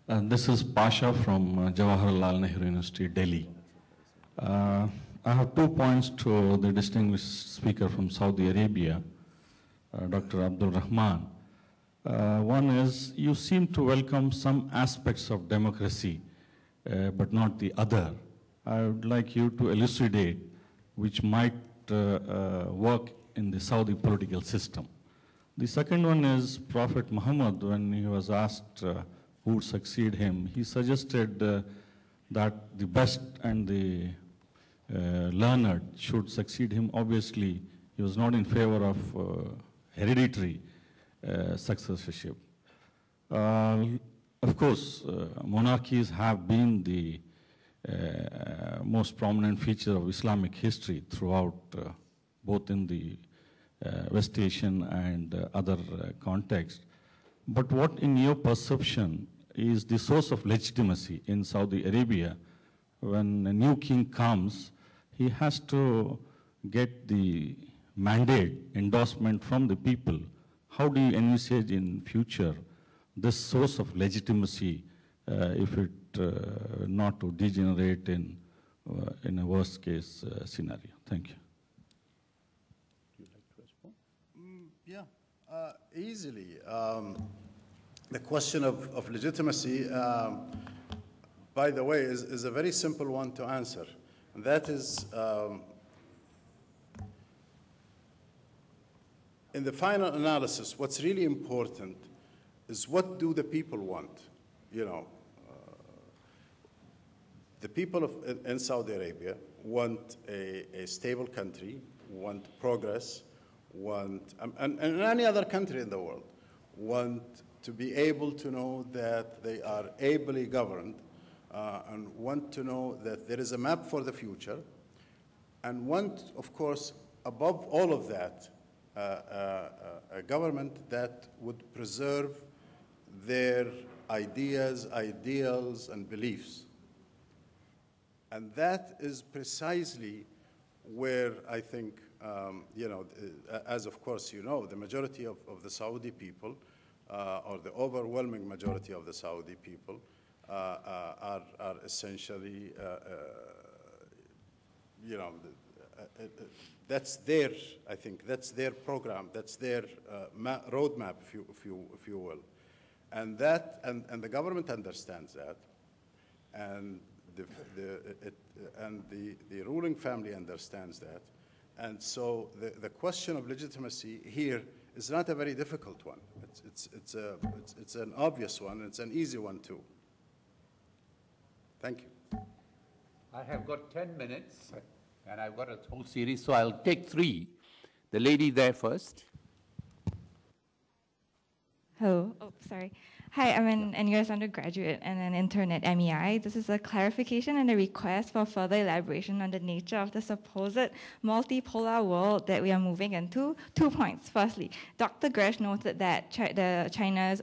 This is Pasha from Jawaharlal Nehru University, Delhi. I have 2 points to the distinguished speaker from Saudi Arabia, Dr. Abdulrahman. One is, you seem to welcome some aspects of democracy, but not the other. I would like you to elucidate which might work in the Saudi political system. The second one is Prophet Muhammad, when he was asked who would succeed him, he suggested that the best and the learned should succeed him. Obviously, he was not in favor of hereditary successorship. Of course, monarchies have been the most prominent feature of Islamic history throughout, both in the West Asian and other contexts. But what, in your perception, is the source of legitimacy in Saudi Arabia? When a new king comes, he has to get the mandate, endorsement from the people. How do you envisage in future this source of legitimacy if it not to degenerate in a worst case scenario? Thank you.
Yeah, easily. The question of legitimacy, by the way, is a very simple one to answer. And that is, in the final analysis, what's really important is what do the people want? You know, the people in Saudi Arabia want a stable country, want progress, and any other country in the world, want to be able to know that they are ably governed, and want to know that there is a map for the future, and want, of course, above all of that, a government that would preserve their ideas, ideals, and beliefs. And that is precisely where I think, you know, as of course you know, the majority of the Saudi people, or the overwhelming majority of the Saudi people, are essentially, you know, that's their, I think, that's their program, that's their roadmap, if you will. And that, and the government understands that, and the ruling family understands that. And so the question of legitimacy here is not a very difficult one. It's an obvious one. It's an easy one too. Thank you.
I have got 10 minutes, and I've got a whole series, so I'll take 3. The lady there first.
Hello. Oh, sorry. Hi, I'm an US undergraduate and an intern at MEI. This is a clarification and a request for further elaboration on the nature of the supposed multipolar world that we are moving into. 2 points. Firstly, Dr. Gresh noted that China's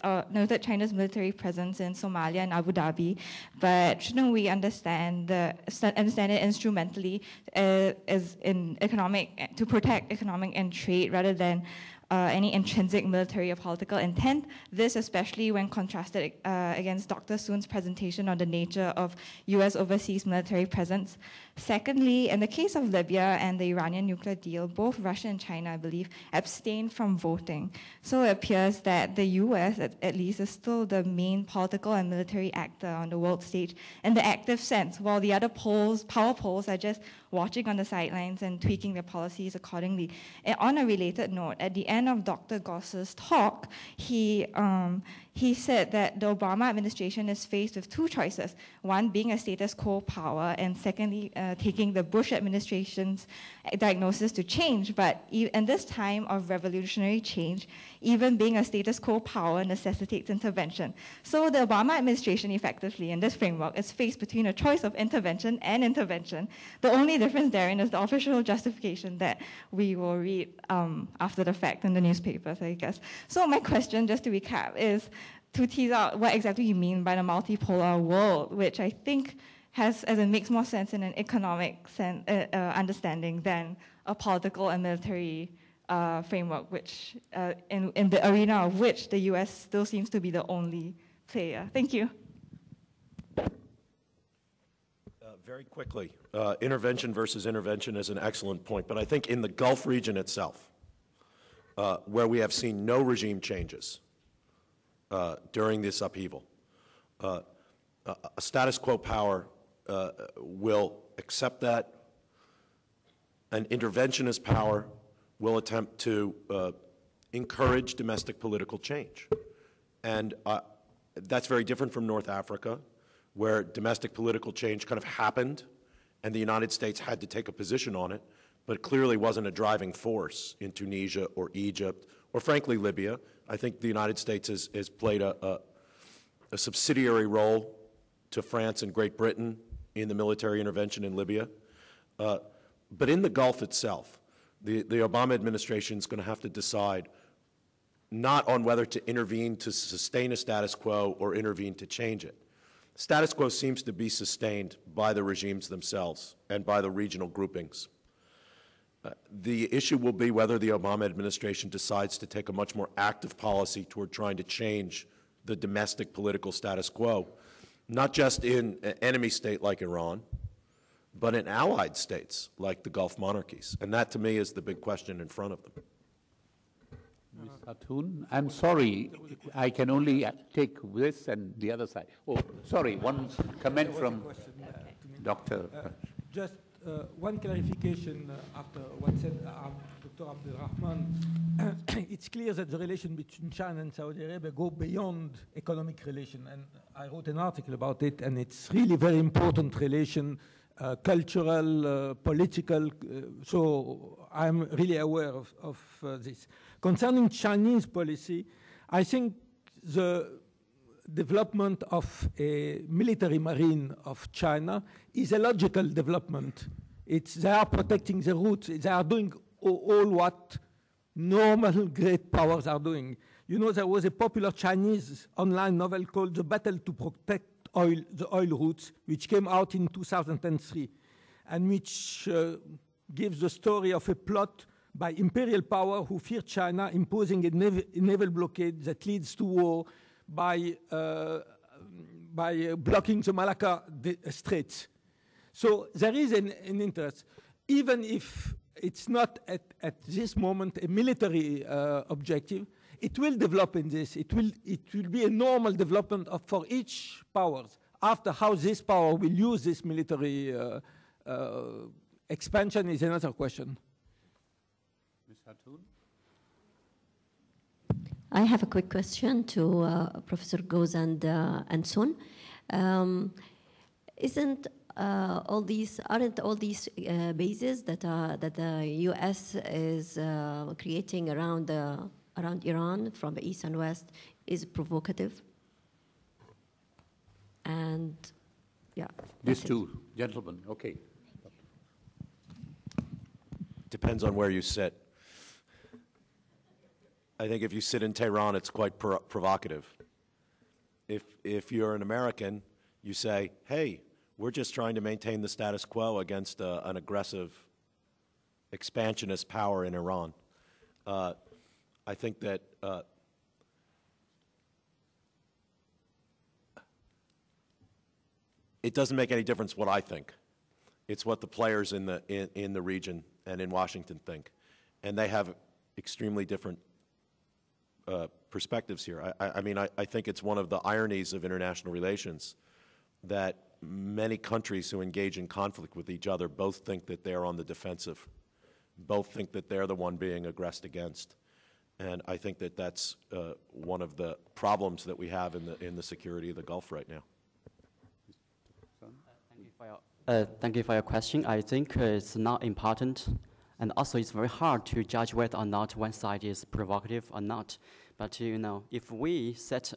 military presence in Somalia and Abu Dhabi, but shouldn't we understand it instrumentally as in economic, to protect economic and trade rather than any intrinsic military or political intent, this especially when contrasted against Dr. Soon's presentation on the nature of US overseas military presence. Secondly, in the case of Libya and the Iranian nuclear deal, both Russia and China, I believe, abstained from voting. So it appears that the US, at least, is still the main political and military actor on the world stage in the active sense, while the other power poles are just watching on the sidelines and tweaking their policies accordingly. And on a related note, at the end of Dr. Gause's talk, he said that the Obama administration is faced with 2 choices, one being a status quo power, and secondly, taking the Bush administration's diagnosis to change. But in this time of revolutionary change, even being a status quo power necessitates intervention. So the Obama administration effectively, in this framework, is faced between a choice of intervention and intervention. The only difference therein is the official justification that we will read after the fact in the newspapers, I guess. So my question, just to recap, is to tease out what exactly you mean by the multipolar world, which I think makes more sense in an economic understanding than a political and military framework, which in the arena of which the US still seems to be the only player. Thank you.
Very quickly, intervention versus intervention is an excellent point, but I think in the Gulf region itself, where we have seen no regime changes during this upheaval, a status quo power will accept that. An interventionist power will attempt to encourage domestic political change. And that's very different from North Africa, where domestic political change kind of happened and the United States had to take a position on it, but it clearly wasn't a driving force in Tunisia or Egypt or, frankly, Libya. I think the United States has played a subsidiary role to France and Great Britain in the military intervention in Libya. But in the Gulf itself, the Obama administration is going to have to decide not on whether to intervene to sustain a status quo or intervene to change it. Status quo seems to be sustained by the regimes themselves and by the regional groupings. The issue will be whether the Obama administration decides to take a much more active policy toward trying to change the domestic political status quo, not just in an enemy state like Iran, but in allied states like the Gulf monarchies. And that, to me, is the big question in front of them.
Ms. Khatun, I'm sorry, I can only take this and the other side. Oh, sorry, one comment from Dr.
Just one clarification after what said Dr. Abdulrahman. It's clear that the relation between China and Saudi Arabia go beyond economic relation, and I wrote an article about it, and it's really very important relation, cultural, political, so I'm really aware of this. Concerning Chinese policy, I think the development of a military marine of China is a logical development. They are protecting the roots. They are doing all what normal great powers are doing. You know, there was a popular Chinese online novel called The Battle to Protect the Oil Routes, which came out in 2003, and which gives the story of a plot by imperial power who fear China imposing a naval blockade that leads to war by blocking the Malacca Straits. So there is an interest, even if it's not at this moment a military objective. It will develop in this. It will be a normal development for each power. After how this power will use this military expansion is another question.
Ms. Khatun?
I have a quick question to Professor Gause and Sun. Aren't all these bases that the U.S. is creating around Iran from the east and west is provocative? And yeah,
These two gentlemen, okay.
Depends on where you sit. I think if you sit in Tehran, it's quite provocative. If you're an American, you say, hey, we're just trying to maintain the status quo against an aggressive, expansionist power in Iran. I think that it doesn't make any difference what I think. It's what the players in the region and in Washington think. And they have extremely different perspectives here. I think it's one of the ironies of international relations that many countries who engage in conflict with each other both think that they're on the defensive, both think that they're the one being aggressed against. And I think that that's one of the problems that we have in the security of the Gulf right now.
Thank you for your question. I think it's not important, and also it's very hard to judge whether or not one side is provocative or not. But you know, if we set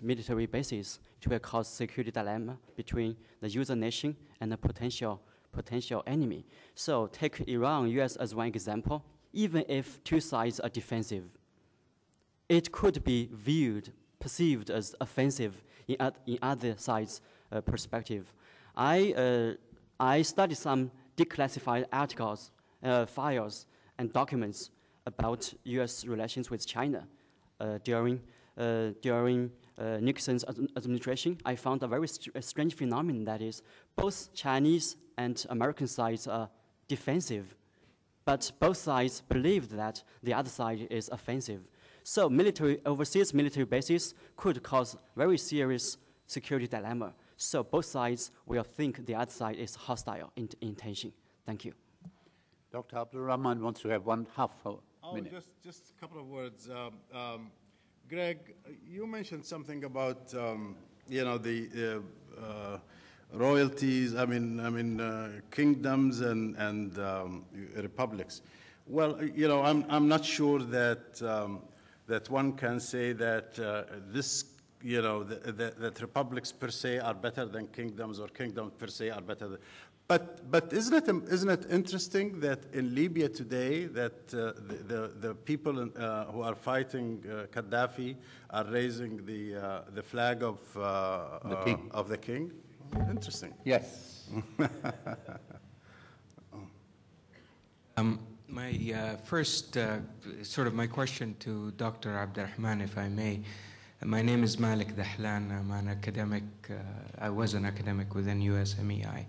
military bases, it will cause security dilemma between the user nation and the potential enemy. So take Iran, US as one example. Even if two sides are defensive, it could be perceived as offensive in other sides' perspective. I studied some declassified articles, files, and documents about U.S. relations with China during Nixon's administration. I found a very strange phenomenon, that is, both Chinese and American sides are defensive, but both sides believed that the other side is offensive. So overseas military bases could cause very serious security dilemma. So both sides will think the other side is hostile in intention. Thank you.
Dr. Abdulrahman wants to have 1/2 minute.
Just a couple of words. Greg, you mentioned something about royalties, kingdoms and republics. Well, you know, I'm not sure that that one can say that that republics per se are better than kingdoms, or kingdoms per se are better than. But isn't it interesting that in Libya today that the people who are fighting Gaddafi are raising the flag of the king? Interesting.
Yes.
My first my question to Dr. Abdulrahman, if I may. My name is Malik Dahlan. I'm an academic. I was an academic within USMEI.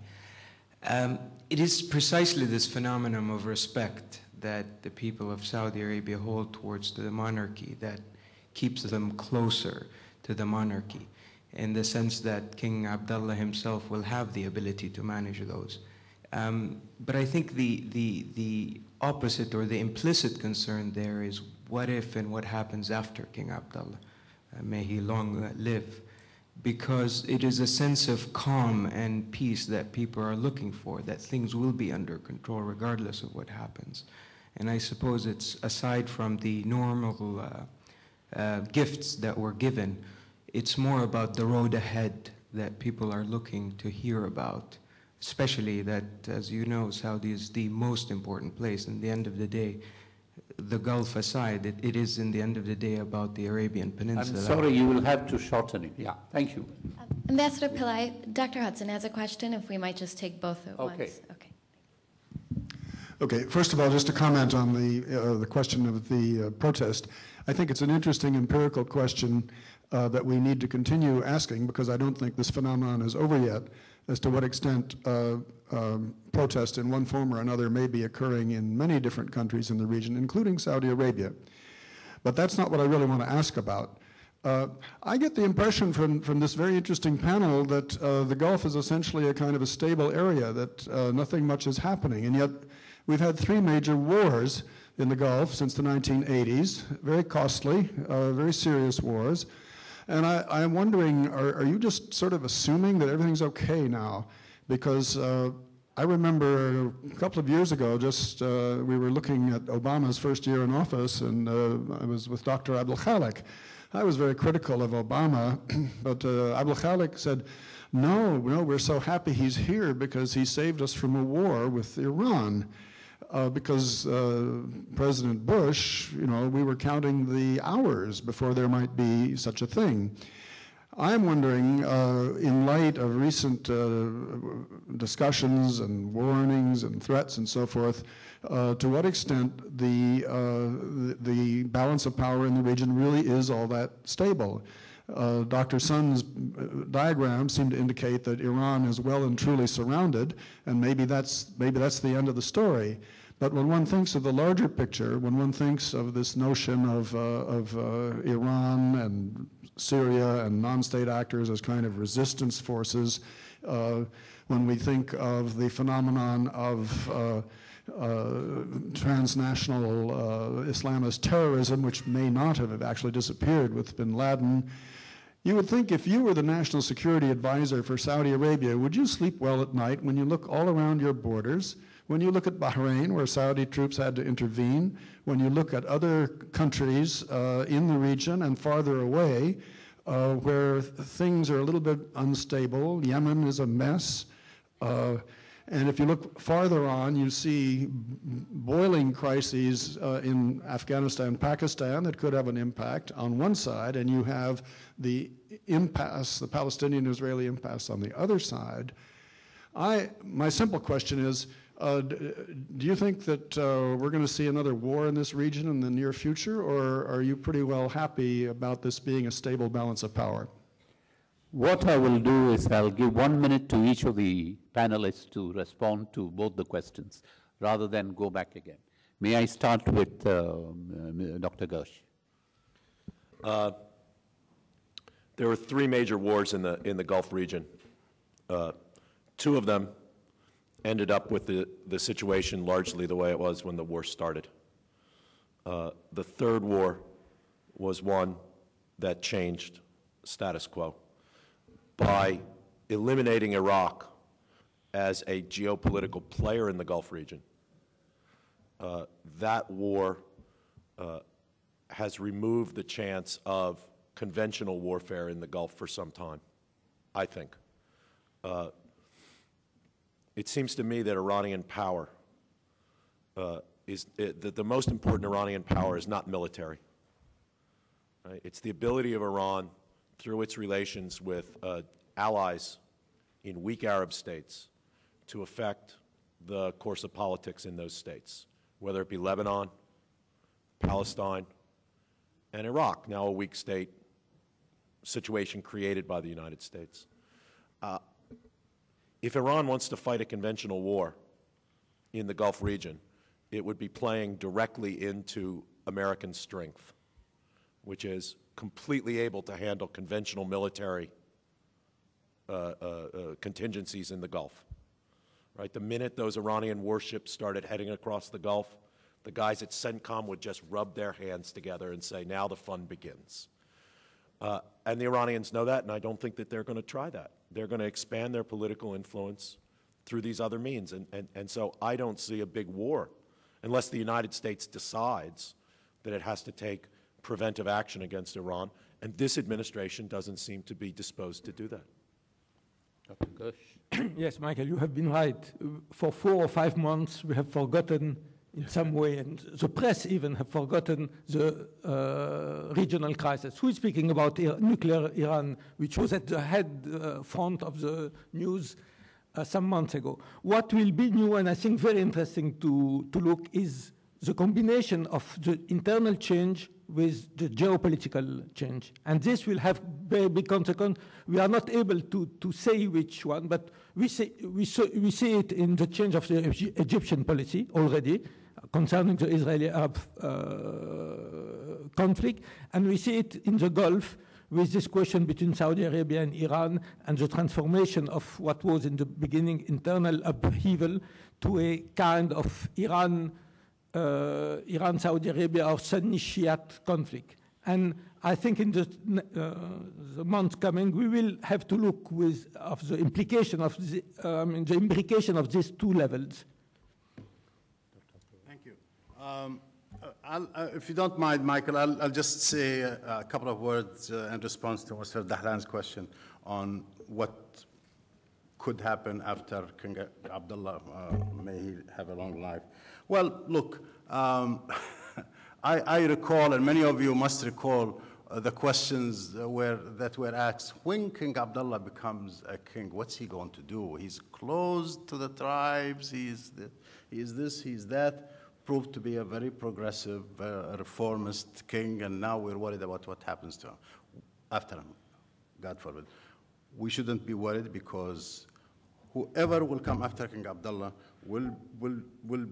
It is precisely this phenomenon of respect that the people of Saudi Arabia hold towards the monarchy that keeps them closer to the monarchy, in the sense that King Abdullah himself will have the ability to manage those. But I think the opposite, or the implicit concern there, is what if and what happens after King Abdullah. May he long live. Because it is a sense of calm and peace that people are looking for, that things will be under control regardless of what happens. And I suppose it's, aside from the normal gifts that were given, it's more about the road ahead that people are looking to hear about, especially that, as you know, Saudi is the most important place. In the end of the day, the Gulf aside, it is in the end of the day about the Arabian Peninsula.
I'm sorry, you will have to shorten it. Yeah, thank you.
Ambassador Pillai, Dr. Hudson has a question, if we might just take both at once. Okay.
Okay, first of all, just to comment on the question of the protest, I think it's an interesting empirical question that we need to continue asking, because I don't think this phenomenon is over yet, as to what extent protest in one form or another may be occurring in many different countries in the region, including Saudi Arabia. But that's not what I really want to ask about. I get the impression from this very interesting panel that the Gulf is essentially a kind of a stable area, that nothing much is happening, and yet we've had 3 major wars in the Gulf since the 1980s, very costly, very serious wars. And I'm wondering, are you just sort of assuming that everything's okay now? Because I remember a couple of years ago, we were looking at Obama's first year in office, and I was with Dr. Abdul Khalik. I was very critical of Obama, but Abdul Khalik said, no, we're so happy he's here because he saved us from a war with Iran. Because President Bush, we were counting the hours before there might be such a thing. I'm wondering, in light of recent discussions and warnings and threats and so forth, to what extent the balance of power in the region really is all that stable. Dr. Sun's diagrams seem to indicate that Iran is well and truly surrounded, and maybe that's the end of the story. But when one thinks of the larger picture, when one thinks of this notion of Iran and Syria and non-state actors as kind of resistance forces, when we think of the phenomenon of transnational Islamist terrorism, which may not have actually disappeared with bin Laden, you would think if you were the national security advisor for Saudi Arabia, would you sleep well at night when you look all around your borders? When you look at Bahrain, where Saudi troops had to intervene, when you look at other countries in the region and farther away, where things are a little bit unstable, Yemen is a mess, and if you look farther on, you see boiling crises in Afghanistan, Pakistan that could have an impact on one side, and you have the impasse, the Palestinian-Israeli impasse on the other side. My simple question is, do you think that we're going to see another war in this region in the near future, or are you pretty well happy about this being a stable balance of power?
What I will do is I'll give 1 minute to each of the panelists to respond to both the questions, rather than go back again. May I start with Dr. Gersh?
There were 3 major wars in the Gulf region. 2 of them ended up with the situation largely the way it was when the war started. The 3rd war was one that changed status quo by eliminating Iraq as a geopolitical player in the Gulf region, that war has removed the chance of conventional warfare in the Gulf for some time, I think. It seems to me that Iranian power that the most important Iranian power is not military. Right? It's the ability of Iran, through its relations with allies in weak Arab states, to affect the course of politics in those states, whether it be Lebanon, Palestine, and Iraq, now a weak state situation created by the United States. If Iran wants to fight a conventional war in the Gulf region, it would be playing directly into American strength, which is completely able to handle conventional military contingencies in the Gulf. Right? The minute those Iranian warships started heading across the Gulf, the guys at CENTCOM would just rub their hands together and say, now the fun begins. And the Iranians know that, and I don't think that they're going to try that. They're going to expand their political influence through these other means. And so I don't see a big war unless the United States decides that it has to take preventive action against Iran. And this administration doesn't seem to be disposed to do that.
Dr. Gresh.
Yes, Michael, you have been right. For 4 or 5 months, we have forgotten in some way, and the press even have forgotten the regional crisis. Who is speaking about nuclear Iran, which was at the front of the news some months ago? What will be new, and I think very interesting to look, is the combination of the internal change with the geopolitical change. And this will have very big consequence. We are not able to say which one, but we see it in the change of the Egyptian policy already concerning the Israeli-Arab conflict, and we see it in the Gulf with this question between Saudi Arabia and Iran and the transformation of what was in the beginning internal upheaval to a kind of Iran-Saudi Arabia or Sunni Shiite conflict. And I think in the months coming, we will have to look of the implication of the imbrication of these two levels.
Thank you. If you don't mind, Michael, I'll just say a couple of words in response to Mr. Dahlan's question on what could happen after King Abdullah, may he have a long life. Well, look, I recall, and many of you must recall, the questions that were asked, when King Abdullah becomes a king, what's he going to do? He's close to the tribes, he's this, he's that. Proved to be a very progressive, reformist king, and now we're worried about what happens to him after him, God forbid. We shouldn't be worried, because whoever will come after King Abdullah will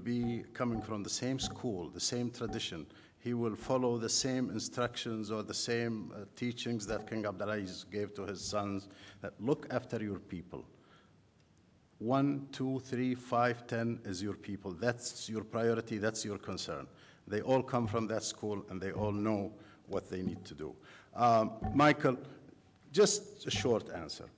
be coming from the same school, the same tradition. He will follow the same instructions or the same teachings that King Abdullah gave to his sons, that look after your people. 1, 2, 3, 5, 10 is your people. That's your priority, that's your concern. They all come from that school, and they all know what they need to do. Michael, just a short answer.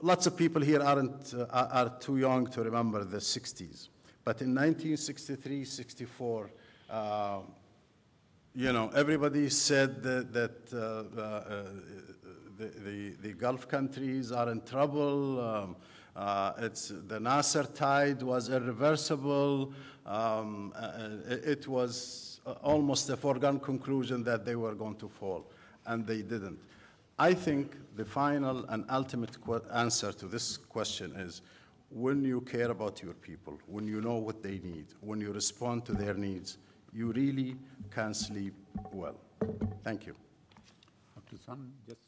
Lots of people here are too young to remember the 60s. But in 1963, 64, everybody said that the Gulf countries are in trouble. The Nasser tide was irreversible. It was almost a foregone conclusion that they were going to fall, and they didn't. I think the final and ultimate answer to this question is, when you care about your people, when you know what they need, when you respond to their needs, you really can sleep well. Thank you.
Dr. Sun, just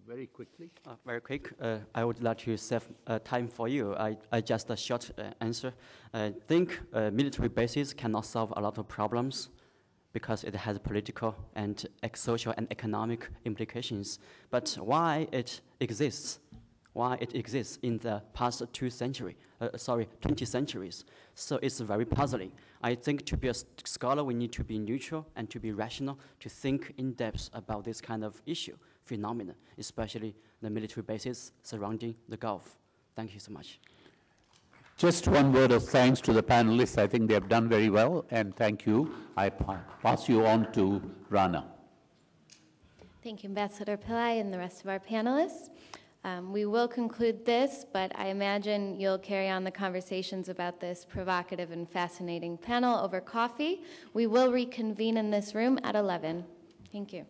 very quickly.
Very quick. I would like to save time for you. I just a short answer. I think military bases cannot solve a lot of problems, because it has political and social and economic implications. But why it exists in the past 20 centuries. So it's very puzzling. I think to be a scholar, we need to be neutral and to be rational, to think in depth about this kind of issue. phenomenon, especially the military bases surrounding the Gulf. Thank you so much.
Just one word of thanks to the panelists. I think they have done very well, and thank you. I pass you on to Rana.
Thank you, Ambassador Pillai and the rest of our panelists. We will conclude this, but I imagine you'll carry on the conversations about this provocative and fascinating panel over coffee. We will reconvene in this room at 11. Thank you.